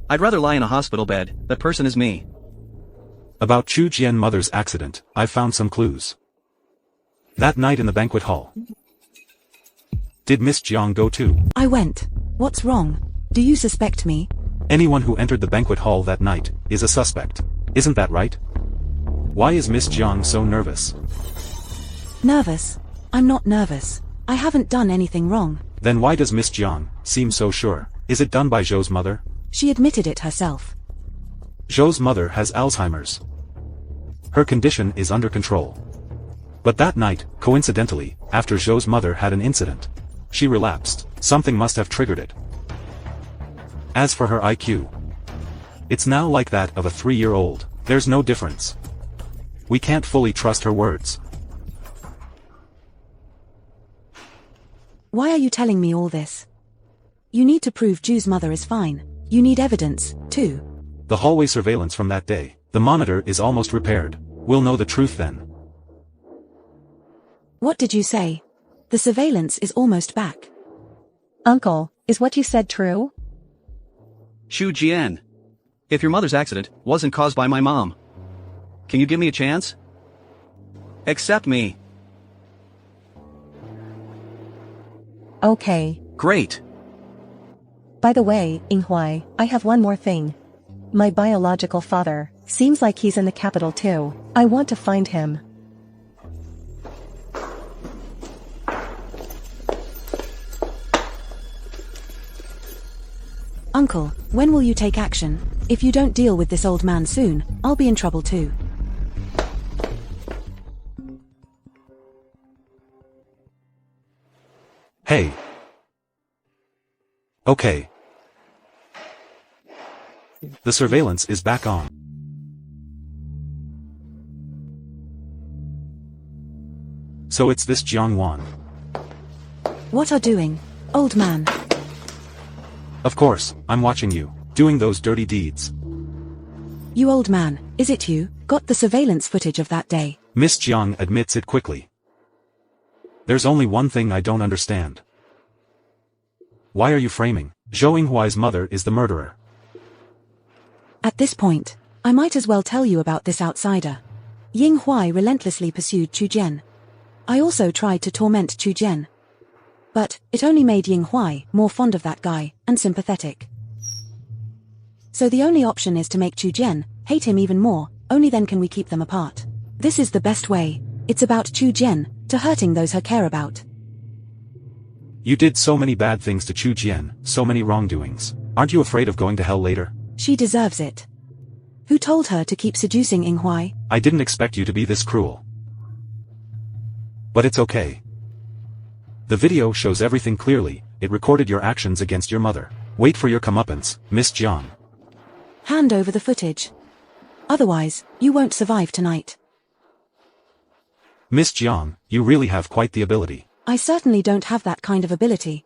I'd rather lie in a hospital bed. That person is me. About Chu Jian mother's accident, I've found some clues. That night in the banquet hall. Did Miss Jiang go too? I went. What's wrong? Do you suspect me? Anyone who entered the banquet hall that night is a suspect. Isn't that right? Why is Miss Jiang so nervous? Nervous? I'm not nervous. I haven't done anything wrong. Then why does Miss Jiang seem so sure? Is it done by Zhou's mother? She admitted it herself. Zhou's mother has Alzheimer's. Her condition is under control. But that night, coincidentally, after Zhou's mother had an incident, she relapsed. Something must have triggered it. As for her IQ, it's now like that of a 3-year-old. There's no difference. We can't fully trust her words. Why are you telling me all this? You need to prove Zhu's mother is fine. You need evidence, too. The hallway surveillance from that day. The monitor is almost repaired. We'll know the truth then. What did you say? The surveillance is almost back. Uncle, is what you said true? Chu Jian. If your mother's accident wasn't caused by my mom, can you give me a chance? Accept me. Okay. Great. By the way, Yinghua, I have one more thing. My biological father, seems like he's in the capital too. I want to find him. Uncle, when will you take action? If you don't deal with this old man soon, I'll be in trouble too. Hey. Okay. The surveillance is back on. So it's this Jiang Wan. What are doing, old man? Of course, I'm watching you, doing those dirty deeds. You old man, is it you, got the surveillance footage of that day? Miss Jiang admits it quickly. There's only one thing I don't understand. Why are you framing? Zhou Yinghuai's mother is the murderer. At this point, I might as well tell you about this outsider. Yinghua relentlessly pursued Chu Jian. I also tried to torment Chu Jian. But, it only made Yinghua more fond of that guy, and sympathetic. So the only option is to make Chu Jian hate him even more, only then can we keep them apart. This is the best way. It's about Chu Jian, to hurting those her care about. You did so many bad things to Chu Jian, so many wrongdoings. Aren't you afraid of going to hell later? She deserves it. Who told her to keep seducing Yinghua? I didn't expect you to be this cruel. But it's okay. The video shows everything clearly, it recorded your actions against your mother. Wait for your comeuppance, Miss Jiang. Hand over the footage. Otherwise, you won't survive tonight. Miss Jiang, you really have quite the ability. I certainly don't have that kind of ability.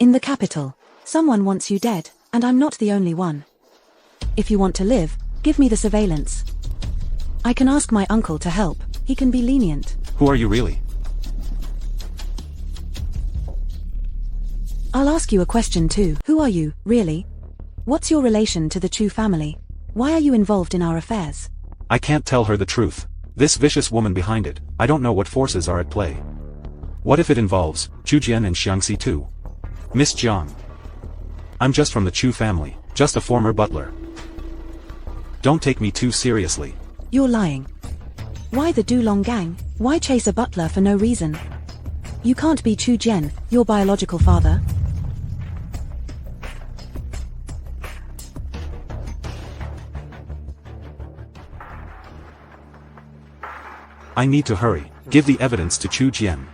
In the capital, someone wants you dead, and I'm not the only one. If you want to live, give me the surveillance. I can ask my uncle to help, he can be lenient. Who are you really? I'll ask you a question too. Who are you, really? What's your relation to the Chu family? Why are you involved in our affairs? I can't tell her the truth. This vicious woman behind it, I don't know what forces are at play. What if it involves Chu Jian and Xiangxi too? Miss Jiang. I'm just from the Chu family, just a former butler. Don't take me too seriously. You're lying. Why the Dulong gang? Why chase a butler for no reason? You can't be Chu Jian, your biological father. I need to hurry. Give the evidence to Chu Jian.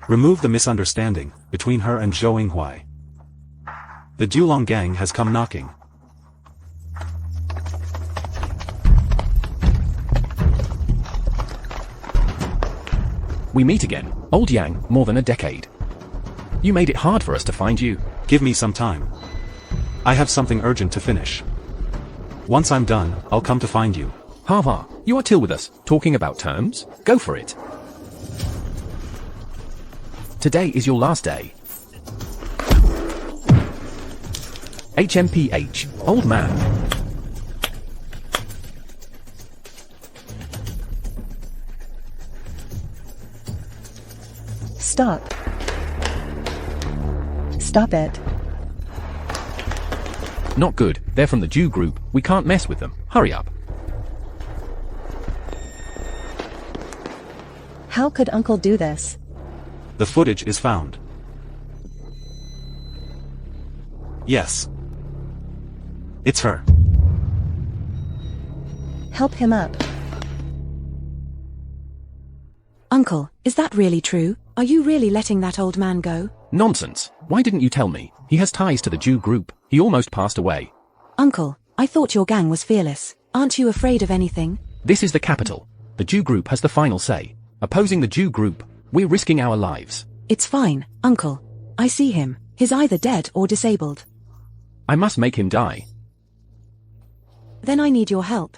Remove the misunderstanding between her and Zhou Yinghua. The Dulong gang has come knocking. We meet again, old Yang, more than a decade. You made it hard for us to find you. Give me some time. I have something urgent to finish. Once I'm done, I'll come to find you. Hava, you are till with us, talking about terms? Go for it. Today is your last day. HMPH, old man. Stop. Stop it. Not good, they're from the Jew group, we can't mess with them, hurry up. How could Uncle do this? The footage is found. Yes. It's her. Help him up. Uncle, is that really true? Are you really letting that old man go? Nonsense. Why didn't you tell me? He has ties to the Jew group. He almost passed away. Uncle, I thought your gang was fearless. Aren't you afraid of anything? This is the capital. The Jew group has the final say. Opposing the Jew group, we're risking our lives. It's fine, Uncle. I see him. He's either dead or disabled. I must make him die. Then I need your help.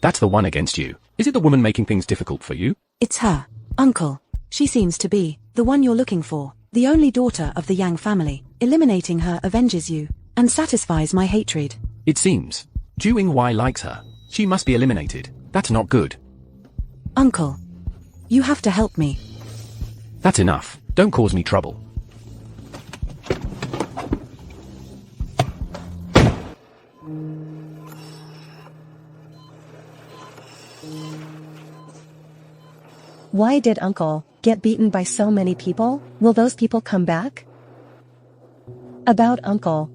That's the one against you. Is it the woman making things difficult for you? It's her, Uncle. She seems to be the one you're looking for, the only daughter of the Yang family. Eliminating her avenges you, and satisfies my hatred. It seems. Ju Yinghua likes her. She must be eliminated. That's not good. Uncle. You have to help me. That's enough. Don't cause me trouble. Why did Uncle get beaten by so many people? Will those people come back? About Uncle.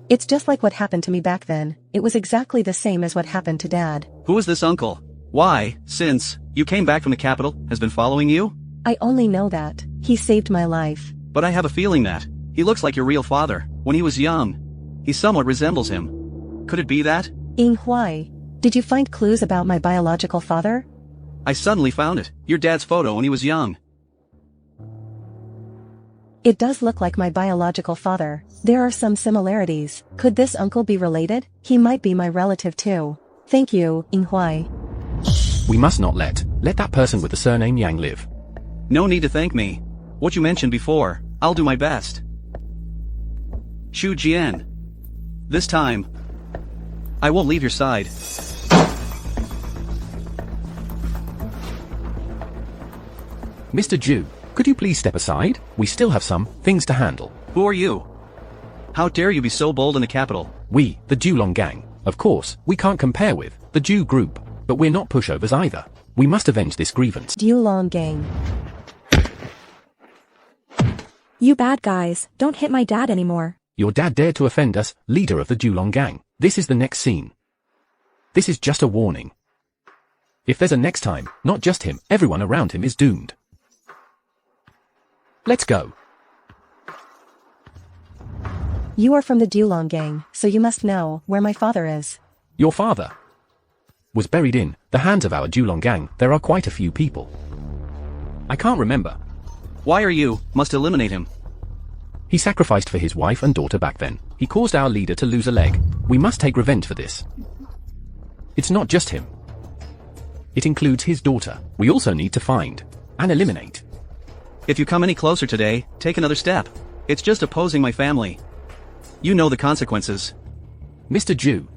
It's just like what happened to me back then. It was exactly the same as what happened to Dad. Who is this uncle? Why, since you came back from the capital, has been following you? I only know that he saved my life. But I have a feeling that he looks like your real father. When he was young, he somewhat resembles him. Could it be that? Yinghua, did you find clues about my biological father? I suddenly found it. Your dad's photo when he was young. It does look like my biological father. There are some similarities. Could this uncle be related? He might be my relative too. Thank you, Yinghua. We must not let that person with the surname Yang live. No need to thank me. What you mentioned before, I'll do my best. Xu Jian. This time, I won't leave your side. Mr. Ju, could you please step aside? We still have some things to handle. Who are you? How dare you be so bold in the capital? We, the Julong gang. Of course, we can't compare with the Ju group, but we're not pushovers either. We must avenge this grievance. Julong gang. You bad guys, don't hit my dad anymore. Your dad dared to offend us, leader of the Julong gang. This is the next scene. This is just a warning. If there's a next time, not just him, everyone around him is doomed. Let's go. You are from the Julong gang, so you must know where my father is. Your father was buried in the hands of our Julong gang. There are quite a few people. I can't remember. Why are you? Must eliminate him. He sacrificed for his wife and daughter back then. He caused our leader to lose a leg. We must take revenge for this. It's not just him. It includes his daughter. We also need to find and eliminate. If you come any closer today, take another step. It's just opposing my family. You know the consequences. Mr. Ju,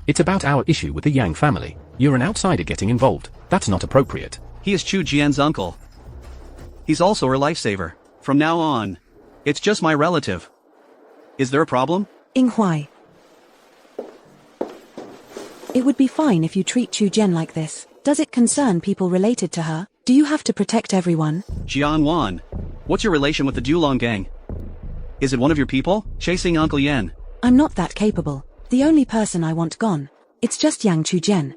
it's about our issue with the Yang family. You're an outsider getting involved. That's not appropriate. He is Xu Jian's uncle. He's also her lifesaver. From now on, it's just my relative. Is there a problem? Yinghua. It would be fine if you treat Chu Jian like this. Does it concern people related to her? Do you have to protect everyone? Jian Wan, what's your relation with the Julong gang? Is it one of your people, chasing Uncle Yan? I'm not that capable. The only person I want gone. It's just Yang Chu Jian.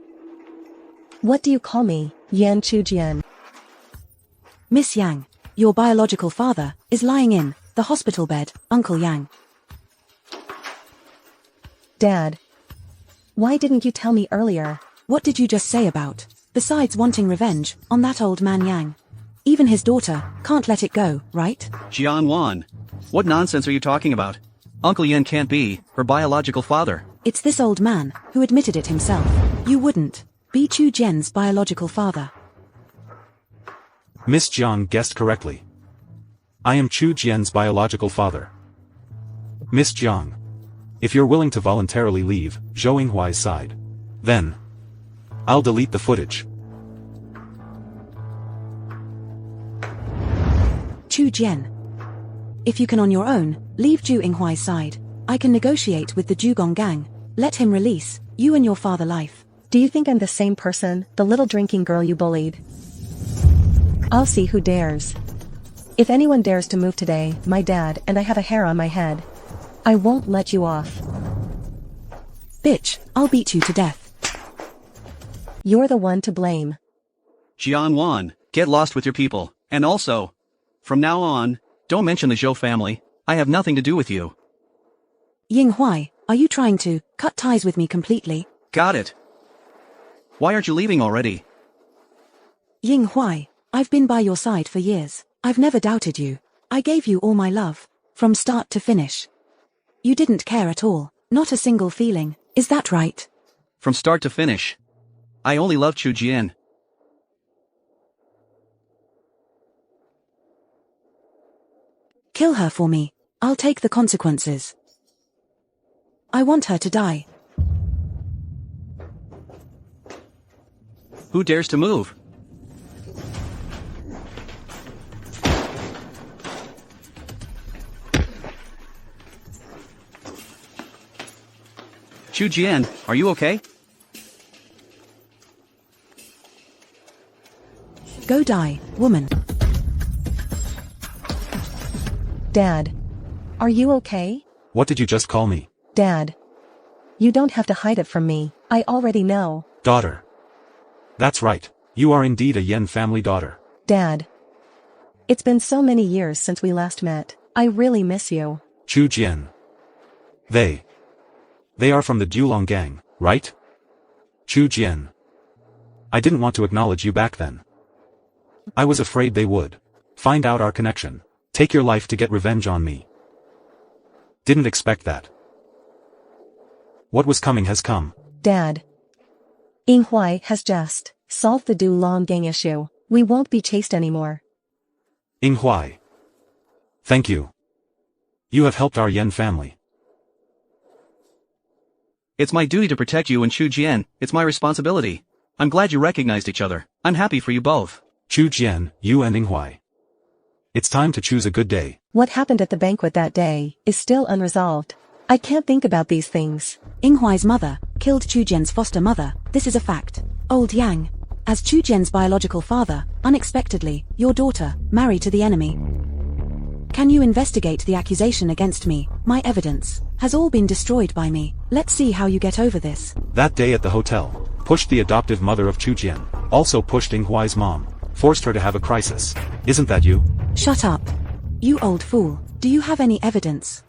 What do you call me, Yan Chu Jian? Miss Yang, your biological father, is lying in the hospital bed, Uncle Yang. Dad. Why didn't you tell me earlier? What did you just say about, besides wanting revenge, on that old man Yang? Even his daughter can't let it go, right? Jian Wan, what nonsense are you talking about? Uncle Yan can't be her biological father. It's this old man who admitted it himself. You wouldn't be Chu Jian's biological father. Miss Jiang guessed correctly. I am Chu Jian's biological father. Miss Jiang, if you're willing to voluntarily leave Zhou Yinghuai's side, then I'll delete the footage. Chu Jian. If you can on your own, leave Zhu Yinghuai's side. I can negotiate with the Zhugong gang. Let him release you and your father life. Do you think I'm the same person, the little drinking girl you bullied? I'll see who dares. If anyone dares to move today, my dad and I have a hair on my head. I won't let you off. Bitch, I'll beat you to death. You're the one to blame. Jian Wan, get lost with your people, and also, from now on, don't mention the Zhou family. I have nothing to do with you. Yinghua, are you trying to cut ties with me completely? Got it. Why aren't you leaving already? Yinghua, I've been by your side for years. I've never doubted you. I gave you all my love, from start to finish. You didn't care at all, not a single feeling, is that right? From start to finish. I only loved Chu Jian. Kill her for me. I'll take the consequences. I want her to die. Who dares to move? Chu Jian, are you okay? Go die, woman. Dad. Are you okay? What did you just call me? Dad. You don't have to hide it from me, I already know. Daughter. That's right, you are indeed a Yen family daughter. Dad. It's been so many years since we last met, I really miss you. Chu Jian. They are from the Dulong gang, right? Chu Jian. I didn't want to acknowledge you back then. I was afraid they would find out our connection, take your life to get revenge on me. Didn't expect that. What was coming has come. Dad. Yinghua has just solved the Dulong gang issue. We won't be chased anymore. Yinghua. Thank you. You have helped our Yen family. It's my duty to protect you and Chu Jian, it's my responsibility. I'm glad you recognized each other. I'm happy for you both. Chu Jian, you and Yinghua. It's time to choose a good day. What happened at the banquet that day is still unresolved. I can't think about these things. Yinghuai's mother killed Chu Jian's foster mother. This is a fact. Old Yang. As Chu Jian's biological father, unexpectedly, your daughter, married to the enemy. Can you investigate the accusation against me? My evidence has all been destroyed by me. Let's see how you get over this. That day at the hotel, pushed the adoptive mother of Chu Jian, also pushed Yinghuai's mom, forced her to have a crisis. Isn't that you? Shut up. You old fool. Do you have any evidence?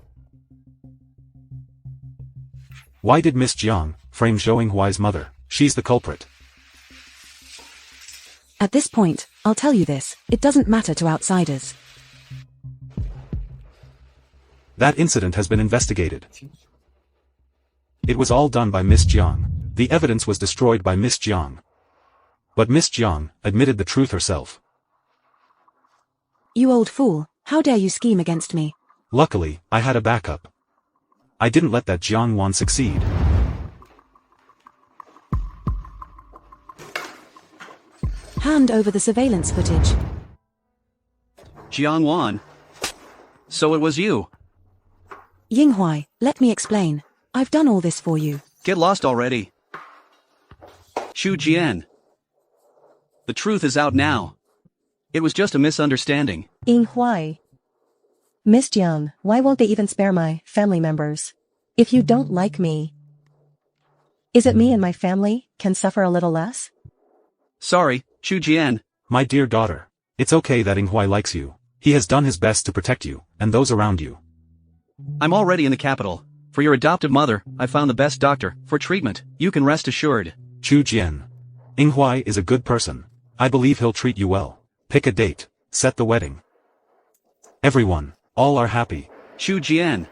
Why did Miss Jiang frame Zhou Yinghuai's mother? She's the culprit. At this point, I'll tell you this, it doesn't matter to outsiders. That incident has been investigated. It was all done by Miss Jiang. The evidence was destroyed by Miss Jiang. But Miss Jiang admitted the truth herself. You old fool, how dare you scheme against me? Luckily, I had a backup. I didn't let that Jiang Wan succeed. Hand over the surveillance footage. Jiang Wan. So it was you. Yinghua, let me explain. I've done all this for you. Get lost already. Chu Jian. The truth is out now. It was just a misunderstanding. Yinghua. Miss Jiang, why won't they even spare my family members? If you don't like me, is it me and my family can suffer a little less? Sorry, Chu Jian. My dear daughter, it's okay that Yinghua likes you. He has done his best to protect you, and those around you. I'm already in the capital. For your adoptive mother, I found the best doctor for treatment. You can rest assured. Chu Jian. Yinghua is a good person. I believe he'll treat you well. Pick a date. Set the wedding. Everyone, all are happy. Chu Jian.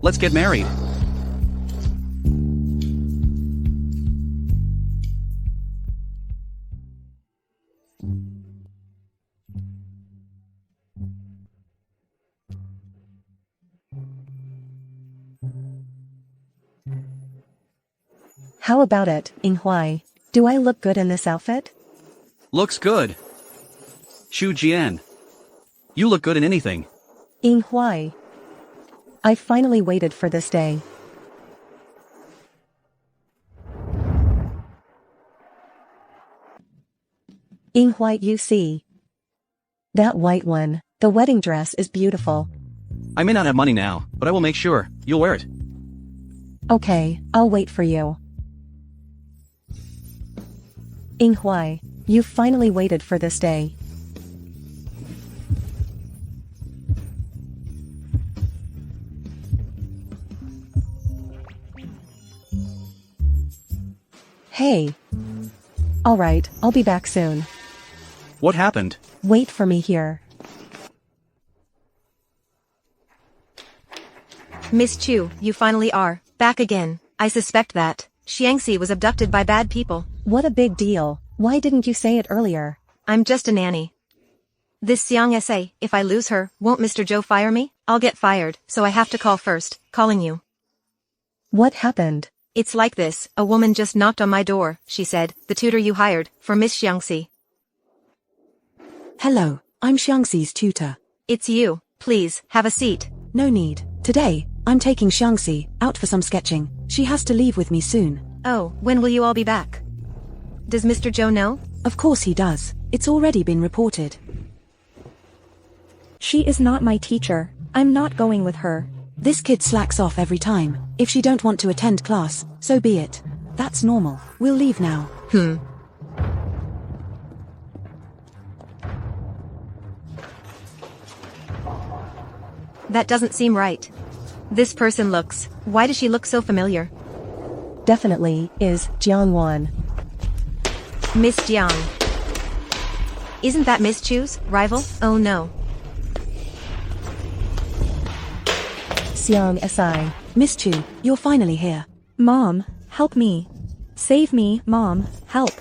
Let's get married. How about it, Yinghua? Do I look good in this outfit? Looks good. Chu Jian. You look good in anything. Yinghua. I finally waited for this day. Yinghua, you see. That white one, the wedding dress is beautiful. I may not have money now, but I will make sure you'll wear it. Okay, I'll wait for you. Yinghua, you finally waited for this day. Hey. Alright, I'll be back soon. What happened? Wait for me here. Miss Chu, you finally are back again. I suspect that Xiangxi was abducted by bad people. What a big deal. Why didn't you say it earlier? I'm just a nanny. This Xiang SA, if I lose her, won't Mr. Zhou fire me? I'll get fired, so I have to call first. Calling you. What happened? It's like this, a woman just knocked on my door, she said, the tutor you hired, for Miss Xiangxi. Hello, I'm Xiangxi's tutor. It's you. Please, have a seat. No need. Today, I'm taking Xiangxi out for some sketching. She has to leave with me soon. Oh, when will you all be back? Does Mr. Zhou know? Of course he does. It's already been reported. She is not my teacher. I'm not going with her. This kid slacks off every time. If she don't want to attend class, so be it. That's normal. We'll leave now. That doesn't seem right. This person looks... Why does she look so familiar? Definitely is Jiang Wan. Miss Jiang. Isn't that Miss Chu's rival? Oh no. Xiang Si. Miss Chu, you're finally here. Mom, help me. Save me, Mom, help.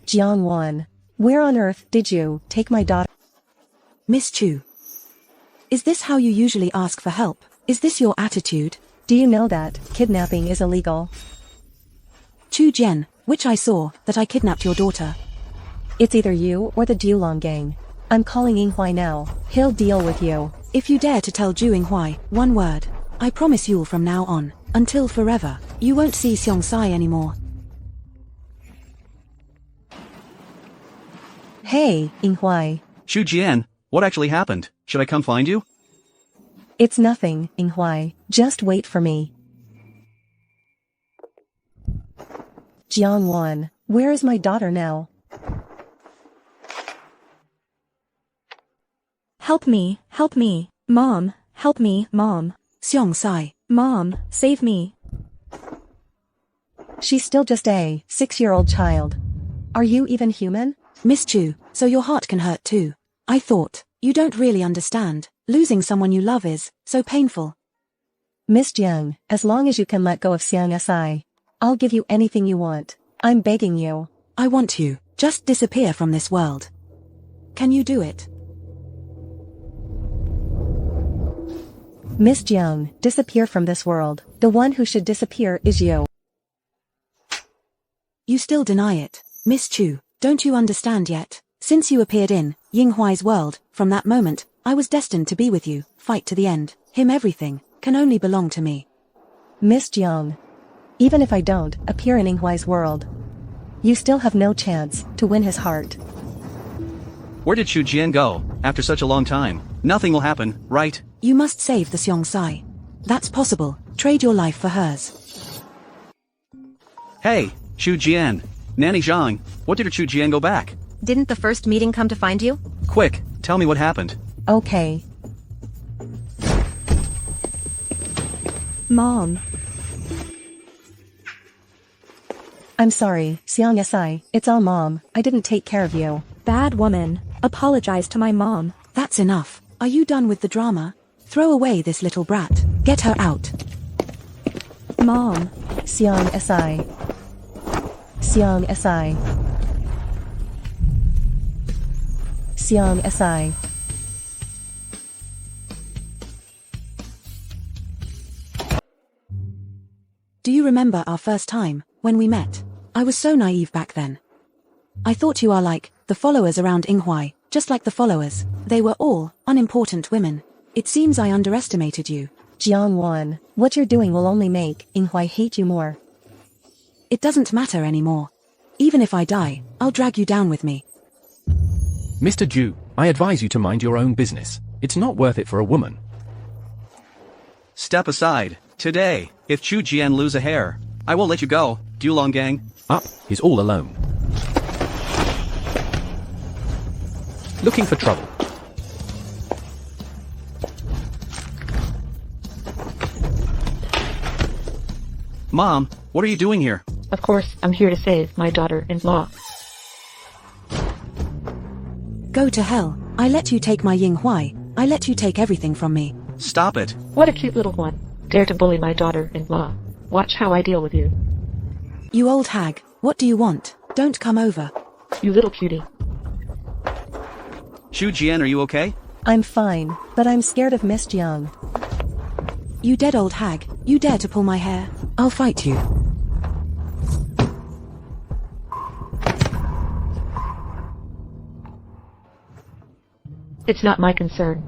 Jiang Wan. Where on earth did you take my daughter? Miss Chu. Is this how you usually ask for help? Is this your attitude? Do you know that kidnapping is illegal? Chu Jian, which I saw that I kidnapped your daughter. It's either you or the Dulong gang. I'm calling Yinghua now. He'll deal with you. If you dare to tell Zhu Yinghua one word, I promise you'll from now on, until forever, you won't see Xiong Sai anymore. Hey, Yinghua. Xu Jian, what actually happened? Should I come find you? It's nothing, Yinghua. Just wait for me. Jiang Wan, where is my daughter now? Help me, Mom, help me, Mom. Xiong Sai. Mom, save me. She's still just a 6-year-old child. Are you even human? Miss Chu, so your heart can hurt too. I thought, you don't really understand. Losing someone you love is so painful. Miss Jiang, as long as you can let go of Xiang Si, I'll give you anything you want. I'm begging you. I want you. Just disappear from this world. Can you do it? Miss Jiang, disappear from this world. The one who should disappear is you. You still deny it. Miss Chu, don't you understand yet? Since you appeared in Yinghuai's world, from that moment, I was destined to be with you, fight to the end. Him everything, can only belong to me. Miss Jiang, even if I don't appear in Yinghuai's world, you still have no chance to win his heart. Where did Xu Jian go, after such a long time? Nothing will happen, right? You must save the Xiong Sai. That's possible. Trade your life for hers. Hey, Xu Jian. Nanny Zhang, what did Xu Jian go back? Didn't the first meeting come to find you? Quick, tell me what happened. Okay. Mom. I'm sorry, Xiang Si. It's all Mom. I didn't take care of you. Bad woman. Apologize to my mom. That's enough. Are you done with the drama? Throw away this little brat. Get her out. Mom. Xiang Si. Xiang Si. Xiang Si. Do you remember our first time, when we met? I was so naive back then. I thought you are like the followers around Yinghua, just like the followers. They were all unimportant women. It seems I underestimated you. Jiang Wan, what you're doing will only make Yinghua hate you more. It doesn't matter anymore. Even if I die, I'll drag you down with me. Mr. Zhu, I advise you to mind your own business. It's not worth it for a woman. Step aside. Today, if Xu Jian lose a hair, I won't let you go, Dulong gang. Up, he's all alone. Looking for trouble. Mom, what are you doing here? Of course, I'm here to save my daughter-in-law. Go to hell. I let you take my Yinghua. I let you take everything from me. Stop it. What a cute little one. Dare to bully my daughter-in-law. Watch how I deal with you. You old hag, what do you want? Don't come over. You little cutie. Xu Jian, are you okay? I'm fine, but I'm scared of Miss Jiang. You dead old hag, you dare to pull my hair? I'll fight you. It's not my concern.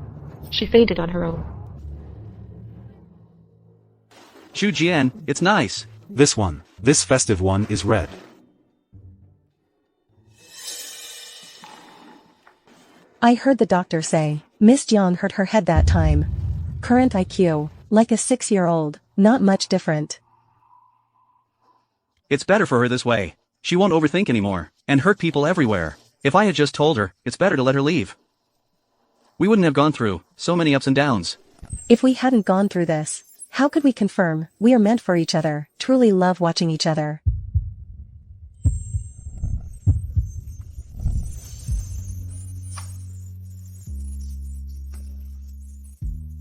She fainted on her own. Xu Jian, it's nice. This festive one is red. I heard the doctor say, Miss Jian hurt her head that time. Current IQ, like a 6-year-old, not much different. It's better for her this way. She won't overthink anymore, and hurt people everywhere. If I had just told her, it's better to let her leave. We wouldn't have gone through so many ups and downs. If we hadn't gone through this, how could we confirm we are meant for each other, truly love watching each other?